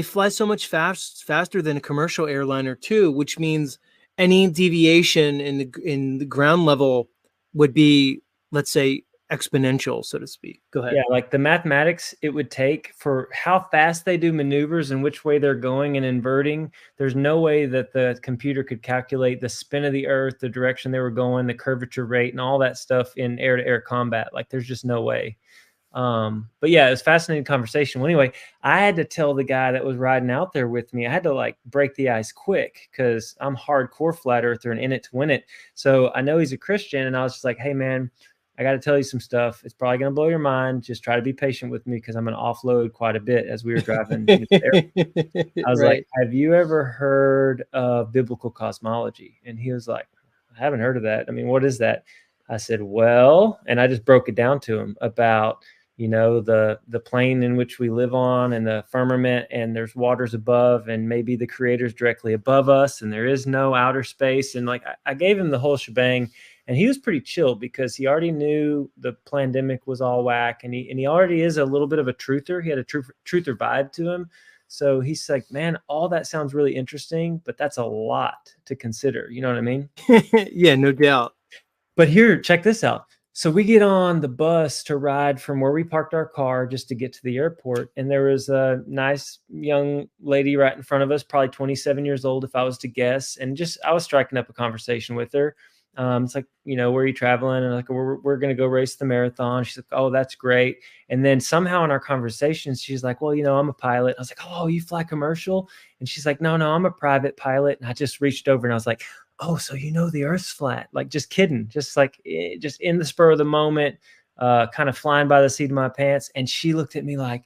fly so much faster than a commercial airliner too, which means any deviation in the ground level would be, let's say, exponential, so to speak. Go ahead. yeah, like the mathematics it would take for how fast they do maneuvers and which way they're going and inverting. There's no way that the computer could calculate the spin of the Earth, the direction they were going, the curvature rate, and all that stuff in air-to-air combat. Like, there's just no way. But yeah, it was a fascinating conversation. Well, anyway, I had to tell the guy that was riding out there with me, I had to like break the ice quick because I'm hardcore flat earther and in it to win it. So I know he's a Christian, and I was just like, hey man, I got to tell you some stuff. It's probably going to blow your mind. Just try to be patient with me because I'm going to offload quite a bit as we were driving. I was like, have you ever heard of biblical cosmology? And he was like, I haven't heard of that. I mean, what is that? I said, well, and I just broke it down to him about, the plane in which we live on and the firmament, and there's waters above, and maybe the creator's directly above us, and there is no outer space. And like, I gave him the whole shebang, and he was pretty chill because he already knew the pandemic was all whack, and he already is a little bit of a truther. He had a truther vibe to him. So he's like, man, all that sounds really interesting, but that's a lot to consider. You know what I mean? Yeah, no doubt. But here, check this out. So we get on the bus to ride from where we parked our car just to get to the airport. And there was a nice young lady right in front of us, probably 27 years old, if I was to guess. And I was striking up a conversation with her. It's like, where are you traveling? And like, we're going to go race the marathon. She's like, oh, that's great. And then somehow in our conversations, she's like, well, I'm a pilot. I was like, oh, you fly commercial? And she's like, no, I'm a private pilot. And I just reached over and I was like, oh, so the Earth's flat? Like, just kidding. Just like, just in the spur of the moment, kind of flying by the seat of my pants. And she looked at me like,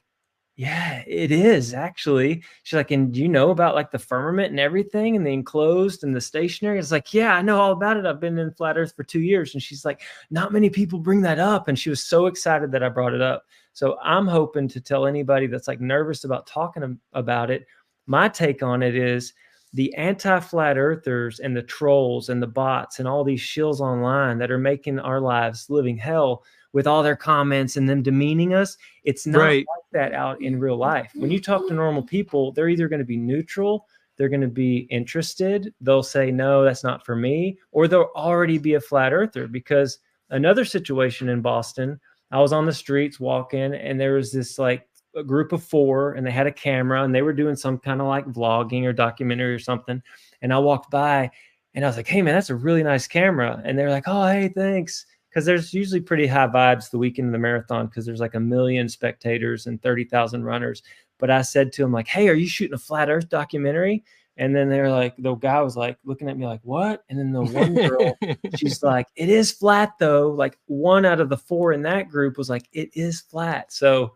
yeah, it is actually. She's like, and do you know about like the firmament and everything and the enclosed and the stationary? It's like, yeah, I know all about it. I've been in flat Earth for 2 years. And she's like, not many people bring that up. And she was so excited that I brought it up. So I'm hoping to tell anybody that's like nervous about talking about it. My take on it is the anti-flat earthers and the trolls and the bots and all these shills online that are making our lives living hell with all their comments and them demeaning us. It's not Right. like that out in real life. When you talk to normal people, they're either going to be neutral, they're going to be interested, they'll say, no, that's not for me, or they'll already be a flat earther. Because another situation in Boston, I was on the streets walking, and there was this like a group of 4, and they had a camera, and they were doing some kind of like vlogging or documentary or something. And I walked by and I was like, hey man, that's a really nice camera. And they're like, oh, hey, thanks. Because there's usually pretty high vibes the weekend of the marathon because there's like 1 million spectators and 30,000 runners. But I said to him like, hey, are you shooting a flat earth documentary? And then they're like, the guy was like looking at me like, what? And then the one girl, she's like, it is flat though. Like 1 out of the 4 in that group was like, it is flat. So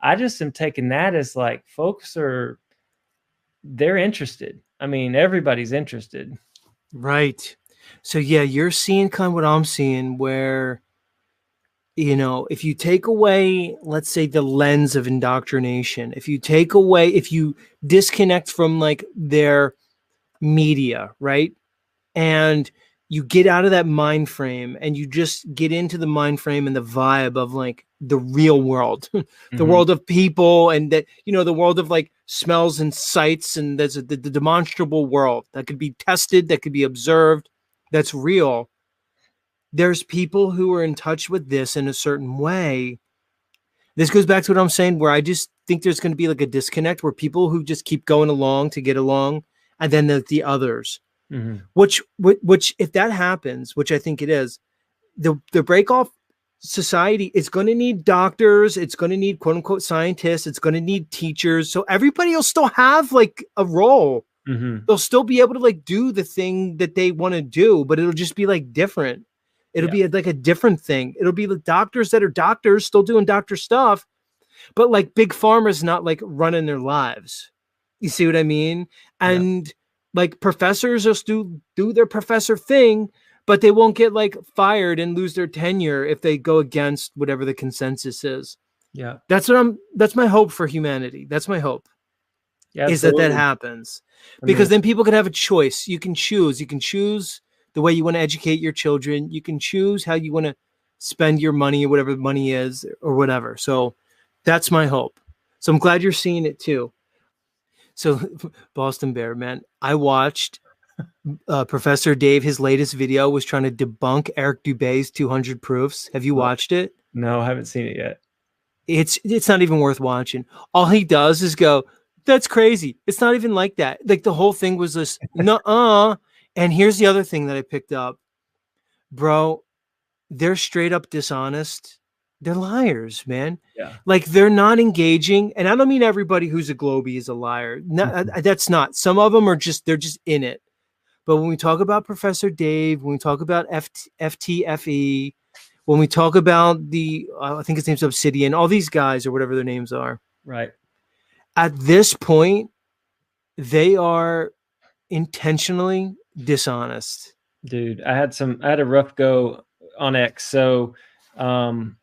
I just am taking that as like, folks they're interested. I mean, everybody's interested. Right. So yeah, you're seeing kind of what I'm seeing, where, if you take away, let's say, the lens of indoctrination, if you disconnect from like their media, right? And you get out of that mind frame and you just get into the mind frame and the vibe of like the real world, the world of people, and that, the world of like smells and sights, and there's the demonstrable world that could be tested, that could be observed, that's real. There's people who are in touch with this in a certain way. This goes back to what I'm saying, where I just think there's going to be like a disconnect where people who just keep going along to get along, and then the others. Which if that happens, which I think it is, the break off society is going to need doctors, it's going to need quote unquote scientists, it's going to need teachers. So everybody will still have like a role. They'll still be able to like do the thing that they want to do, but it'll just be like different. It'll be like a different thing. It'll be the doctors that are doctors still doing doctor stuff, but like big pharma's not like running their lives. You see what I mean? And like professors will still do their professor thing, but they won't get like fired and lose their tenure if they go against whatever the consensus is. Yeah. That's my hope for humanity. That's my hope. Yeah, is that absolutely. happens. I mean, Because then people can have a choice. You can choose. You can choose the way you want to educate your children. You can choose how you want to spend your money or whatever money is or whatever. So that's my hope. So I'm glad you're seeing it too. So Boston Bear, man, I watched Professor Dave. His latest video was trying to debunk Eric Dubé's 200 proofs. Have you watched it? no, I haven't seen it yet. It's not even worth watching. All he does is go, "That's crazy. It's not even like that." Like the whole thing was this, nuh-uh. And here's the other thing that I picked up, bro. They're straight up dishonest. They're liars, man. Yeah. Like they're not engaging. And I don't mean everybody who's a Globie is a liar. No, that's not. Some of them are just they're just in it. But when we talk about Professor Dave, when we talk about FTFE, when we talk about the I think his name's Obsidian, all these guys or whatever their names are, Right. at this point, they are intentionally dishonest. Dude, I had a rough go on X. So, um,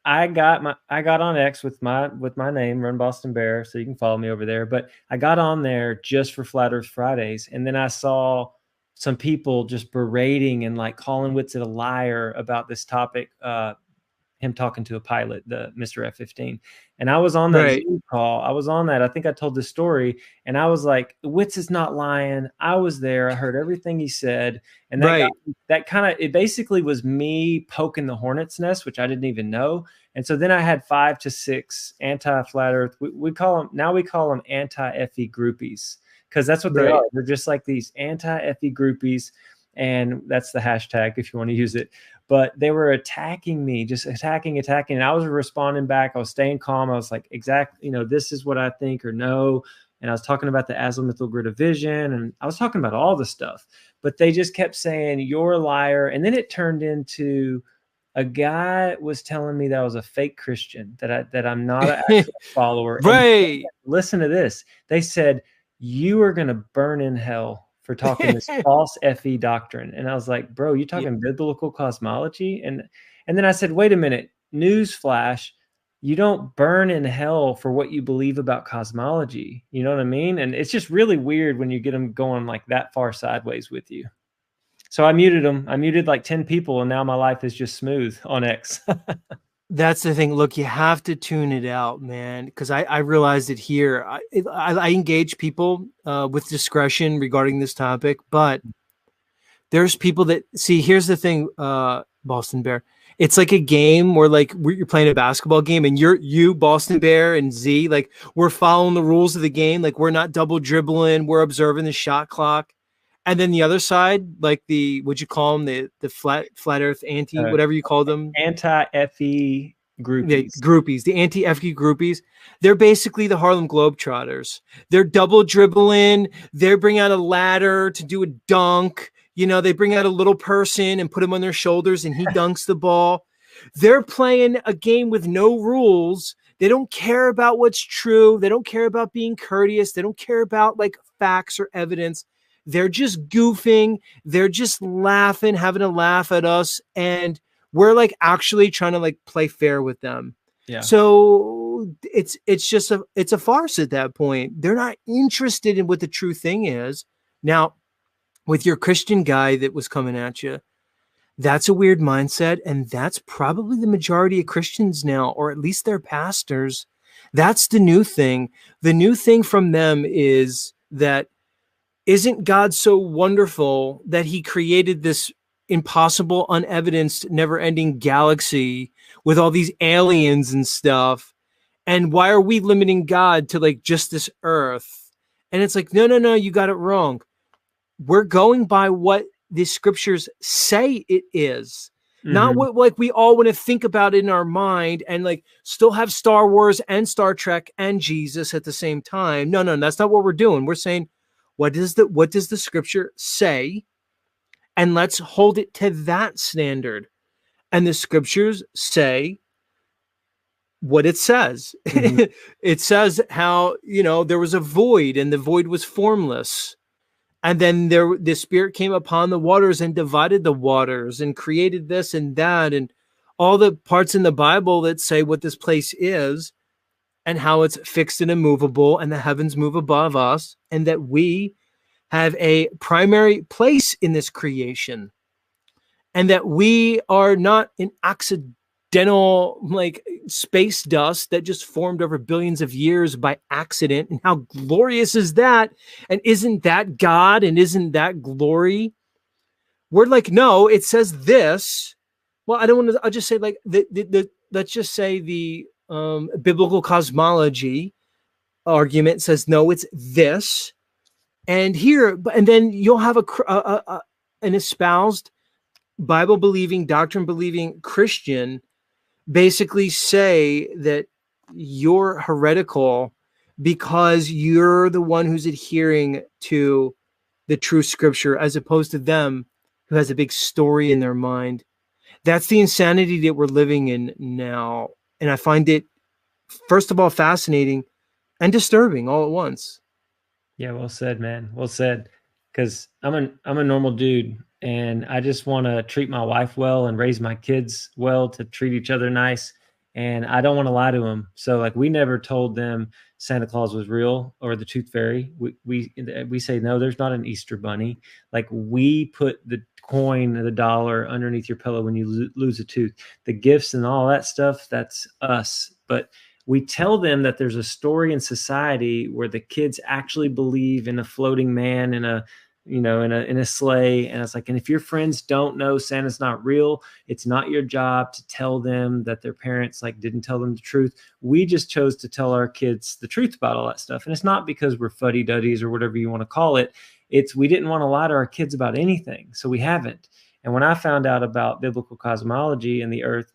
I got on X with my name, Run Boston Bear, so you can follow me over there. But I got on there just for Flat Earth Fridays, and then I saw some people just berating and like calling Witsit a liar about this topic. Him talking to a pilot, the Mr. F-15. And I was on that Right. Zoom call. I was on that. I think I told this story, and I was like, Wits is not lying. I was there. I heard everything he said. And that kind of, it basically was me poking the hornet's nest, which I didn't even know. And so then I had 5 to 6 anti-flat earth. We call them anti-FE groupies, because that's what they are. They're just like these anti-FE groupies. And that's the hashtag if you want to use it. But they were attacking me, just attacking. And I was responding back. I was staying calm. I was like, this is what I think or no. And I was talking about the azimuthal grid of vision. And I was talking about all the stuff. But they just kept saying, you're a liar. And then it turned into a guy was telling me that I was a fake Christian, that I'm not an actual follower. Right. And listen to this. They said, you are going to burn in hell for talking this false FE doctrine. And I was like, bro, you talking biblical cosmology? And then I said, wait a minute, newsflash, you don't burn in hell for what you believe about cosmology. You know what I mean? And it's just really weird when you get them going like that far sideways with you. So I muted them. I muted like 10 people, and now my life is just smooth on X. That's the thing. Look, you have to tune it out, man, because I realized it here. I engage people with discretion regarding this topic, but there's people that see. Here's the thing, Boston Bear. It's like a game where like you're playing a basketball game, and you Boston Bear and Z, like we're following the rules of the game. Like we're not double dribbling. We're observing the shot clock. And then the other side, like what'd you call them? The flat earth whatever you call them. Anti-FE groupies, the anti-FE groupies. They're basically the Harlem Globetrotters. They're double dribbling. They bring out a ladder to do a dunk. They bring out a little person and put him on their shoulders and he dunks the ball. They're playing a game with no rules. They don't care about what's true. They don't care about being courteous. They don't care about like facts or evidence. They're just goofing. They're just laughing, having a laugh at us. And we're like actually trying to like play fair with them. Yeah. So it's a farce at that point. They're not interested in what the true thing is. Now, with your Christian guy that was coming at you, that's a weird mindset. And that's probably the majority of Christians now, or at least their pastors. That's the new thing. The new thing from them is that isn't God so wonderful that he created this impossible, unevidenced, never-ending galaxy with all these aliens and stuff? And why are we limiting God to like just this earth? And it's like, no, you got it wrong. We're going by what the scriptures say it is. Not what like we all want to think about in our mind and like still have Star Wars and Star Trek and Jesus at the same time. No, that's not what we're doing. We're saying, what does the scripture say? And let's hold it to that standard. And the scriptures say what it says. It says how, there was a void and the void was formless. And then the Spirit came upon the waters and divided the waters and created this and that and all the parts in the Bible that say what this place is. and how it's fixed and immovable, and the heavens move above us, and that we have a primary place in this creation, and that we are not an accidental like space dust that just formed over billions of years by accident. And how glorious is that? And isn't that God? And isn't that glory? We're like, no, it says this. Well, I don't want to, I'll just say like let's just say the biblical cosmology argument says, no, it's this. And here, and then you'll have an espoused Bible believing, doctrine believing Christian basically say that you're heretical because you're the one who's adhering to the true scripture, as opposed to them who has a big story in their mind. That's the insanity that we're living in now. And I find it, first of all, fascinating and disturbing all at once. Yeah, well said, man. Well said. Because I'm a normal dude, and I just want to treat my wife well and raise my kids well, to treat each other nice, and I don't want to lie to them. So like, we never told them Santa Claus was real or the Tooth Fairy. We say no, there's not an Easter bunny. Like, we put the coin, the dollar, underneath your pillow when you lose a tooth. The gifts and all that stuff, that's us. But we tell them that there's a story in society where the kids actually believe in a floating man in a, in a sleigh. And it's like, and if your friends don't know Santa's not real, it's not your job to tell them that their parents like didn't tell them the truth. We just chose to tell our kids the truth about all that stuff. And it's not because we're fuddy-duddies or whatever you want to call it. It's, we didn't want to lie to our kids about anything, so we haven't. And when I found out about biblical cosmology and the earth,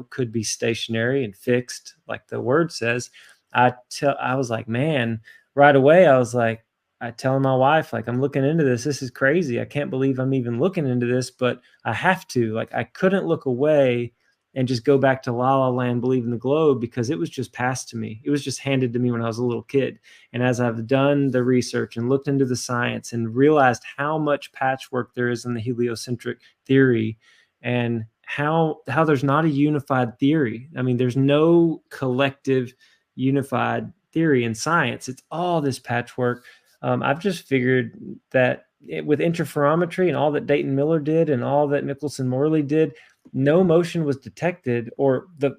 could be stationary and fixed, like the word says, I was like, man, right away, I was like, I telling my wife, like, I'm looking into this. This is crazy. I can't believe I'm even looking into this, but I have to. Like, I couldn't look away and just go back to La La Land, Believe in the Globe, because it was just passed to me. It was just handed to me when I was a little kid. And as I've done the research and looked into the science and realized how much patchwork there is in the heliocentric theory, and how there's not a unified theory. I mean, there's no collective unified theory in science. It's all this patchwork. I've just figured that with interferometry and all that Dayton Miller did and all that Michelson Morley did, no motion was detected, or the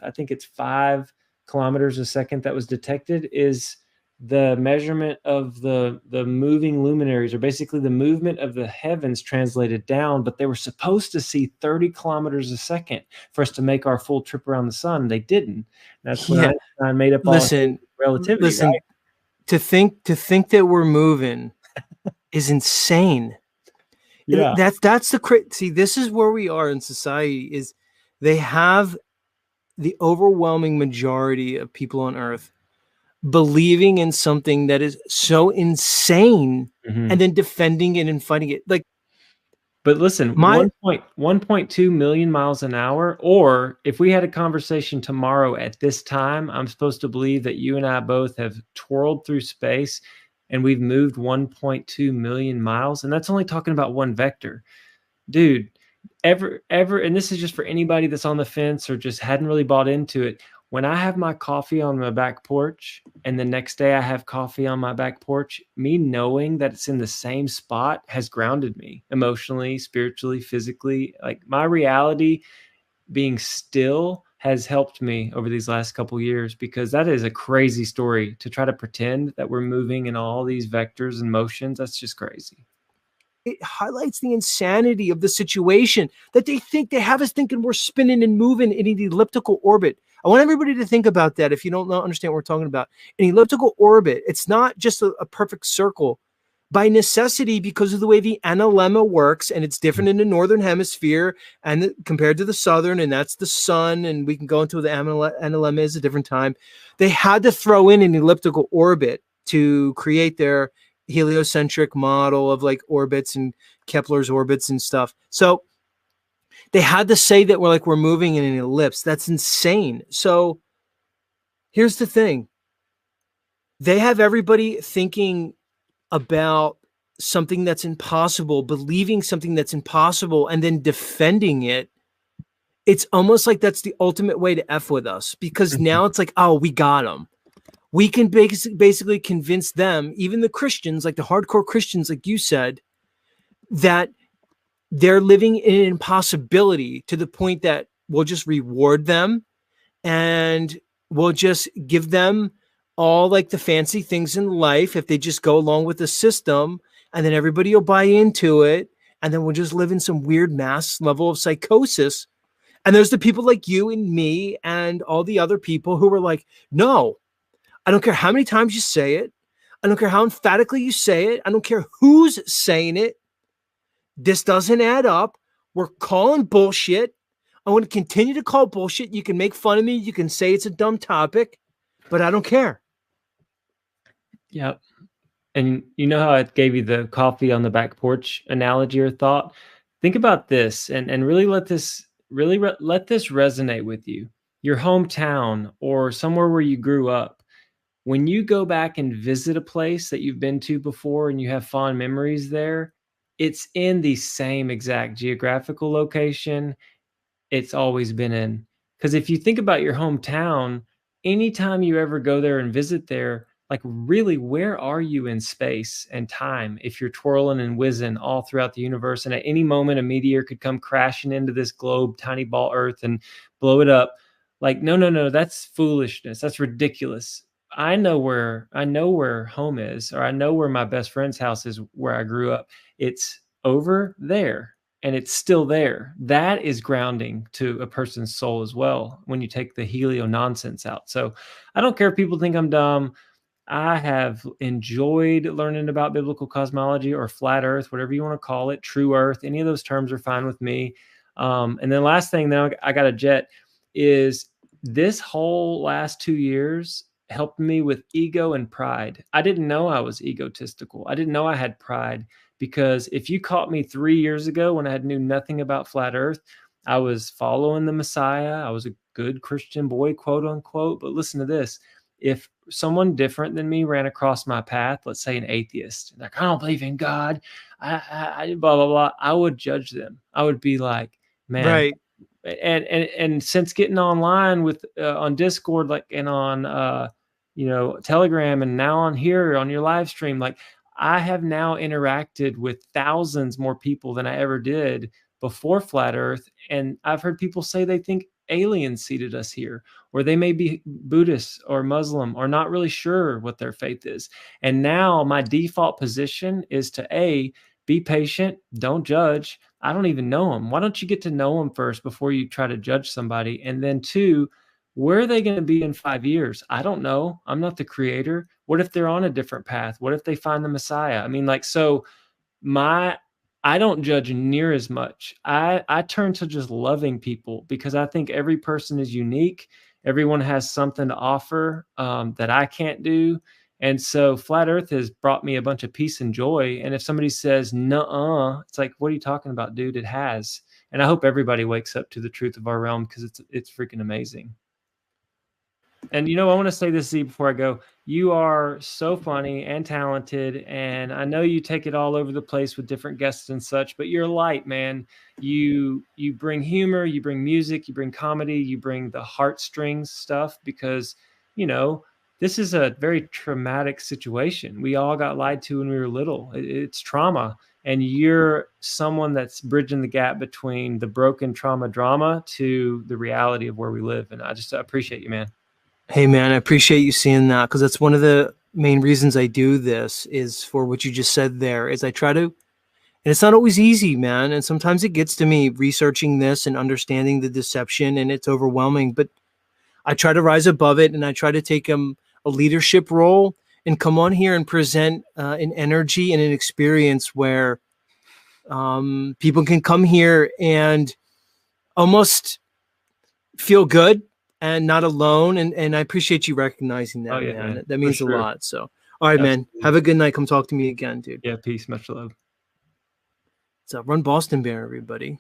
I think it's 5 kilometers a second that was detected is the measurement of the moving luminaries, or basically the movement of the heavens translated down. But they were supposed to see 30 kilometers a second for us to make our full trip around the sun. They didn't. That's when I made up all relativity. Listen, right? to think that we're moving is insane. Yeah. That's the see, this is where we are in society. Is they have the overwhelming majority of people on earth believing in something that is so insane, and then defending it and fighting it. Like, but listen, 1.2 million miles an hour, or if we had a conversation tomorrow at this time, I'm supposed to believe that you and I both have twirled through space and we've moved 1.2 million miles. And that's only talking about one vector. Dude, ever, and this is just for anybody that's on the fence or just hadn't really bought into it. When I have my coffee on my back porch and the next day I have coffee on my back porch, me knowing that it's in the same spot has grounded me emotionally, spiritually, physically. Like, my reality being still has helped me over these last couple of years, because that is a crazy story to try to pretend that we're moving in all these vectors and motions. That's just crazy. It highlights the insanity of the situation, that they have us thinking we're spinning and moving in an elliptical orbit. I want everybody to think about that. If you don't understand what we're talking about, an elliptical orbit, it's not just a perfect circle by necessity, because of the way the analemma works, and it's different in the northern hemisphere and compared to the southern, and that's the sun. And we can go into the analemma is a different time. They had to throw in an elliptical orbit to create their heliocentric model of like orbits and Kepler's orbits and stuff. So they had to say that we're moving in an ellipse. That's insane. So here's the thing. They have everybody thinking about something that's impossible, believing something that's impossible, and then defending it. it's almost like that's the ultimate way to F with us, because now it's like, oh, we got them. We can basically convince them, even the Christians, like the hardcore Christians, like you said, that they're living in an impossibility to the point that we'll just reward them and we'll just give them all like the fancy things in life if they just go along with the system, and then everybody will buy into it, and then we'll just live in some weird mass level of psychosis. And there's the people like you and me and all the other people who were like, no, I don't care how many times you say it. I don't care how emphatically you say it. I don't care who's saying it. This doesn't add up. We're calling bullshit. I'm going to continue to call bullshit. You can make fun of me. You can say it's a dumb topic, but I don't care. Yep. And you know how I gave you the coffee on the back porch analogy or thought? Think about this and really let this resonate with you. Your hometown or somewhere where you grew up. When you go back and visit a place that you've been to before and you have fond memories there, it's in the same exact geographical location it's always been in. Because if you think about your hometown, anytime you ever go there and visit there, like really, where are you in space and time if you're twirling and whizzing all throughout the universe? And at any moment, a meteor could come crashing into this globe, tiny ball Earth, and blow it up. Like, no, that's foolishness. That's ridiculous. I know where home is, or I know where my best friend's house is where I grew up. It's over there and it's still there. That is grounding to a person's soul as well when you take the helio nonsense out. So I don't care if people think I'm dumb. I have enjoyed learning about biblical cosmology or flat earth, whatever you want to call it, true earth. Any of those terms are fine with me. And then last thing now I got a jet is this whole last 2 years helped me with ego and pride. I didn't know I was egotistical. I didn't know I had pride, because if you caught me 3 years ago when I knew nothing about flat earth, I was following the Messiah. I was a good Christian boy, quote unquote. But listen to this. If someone different than me ran across my path, let's say an atheist, like, I don't believe in God, I blah, blah, blah, I would judge them. I would be like, man, Right. And since getting online with on Discord, like, and on Telegram, and now on here on your live stream, like, I have now interacted with thousands more people than I ever did before flat earth. And I've heard people say they think aliens seeded us here, or they may be Buddhist or Muslim or not really sure what their faith is. And now my default position is to be patient, don't judge. I don't even know them. Why don't you get to know them first before you try to judge somebody? And then 2, where are they going to be in 5 years? I don't know. I'm not the creator. What if they're on a different path? What if they find the Messiah? I mean, like, so I don't judge near as much. I turn to just loving people, because I think every person is unique. Everyone has something to offer that I can't do. And so flat earth has brought me a bunch of peace and joy. And if somebody says, nuh-uh, it's like, what are you talking about, dude? It has. And I hope everybody wakes up to the truth of our realm, because it's freaking amazing. And, I want to say this, Z, before I go. You are so funny and talented, and I know you take it all over the place with different guests and such, but you're light, man. You bring humor, you bring music, you bring comedy, you bring the heartstrings stuff, because, this is a very traumatic situation. We all got lied to when we were little. It's trauma. And you're someone that's bridging the gap between the broken trauma drama to the reality of where we live. And I appreciate you, man. Hey, man, I appreciate you seeing that, because that's one of the main reasons I do this, is for what you just said there, is I try to, and it's not always easy, man. And sometimes it gets to me researching this and understanding the deception, and it's overwhelming, but I try to rise above it, and I try to take a leadership role and come on here and present an energy and an experience where people can come here and almost feel good and not alone. And I appreciate you recognizing that, man. That means a lot. So, all right, man. Have a good night. Come talk to me again, dude. Yeah, peace. Much love. So, Run Boston Bear, everybody.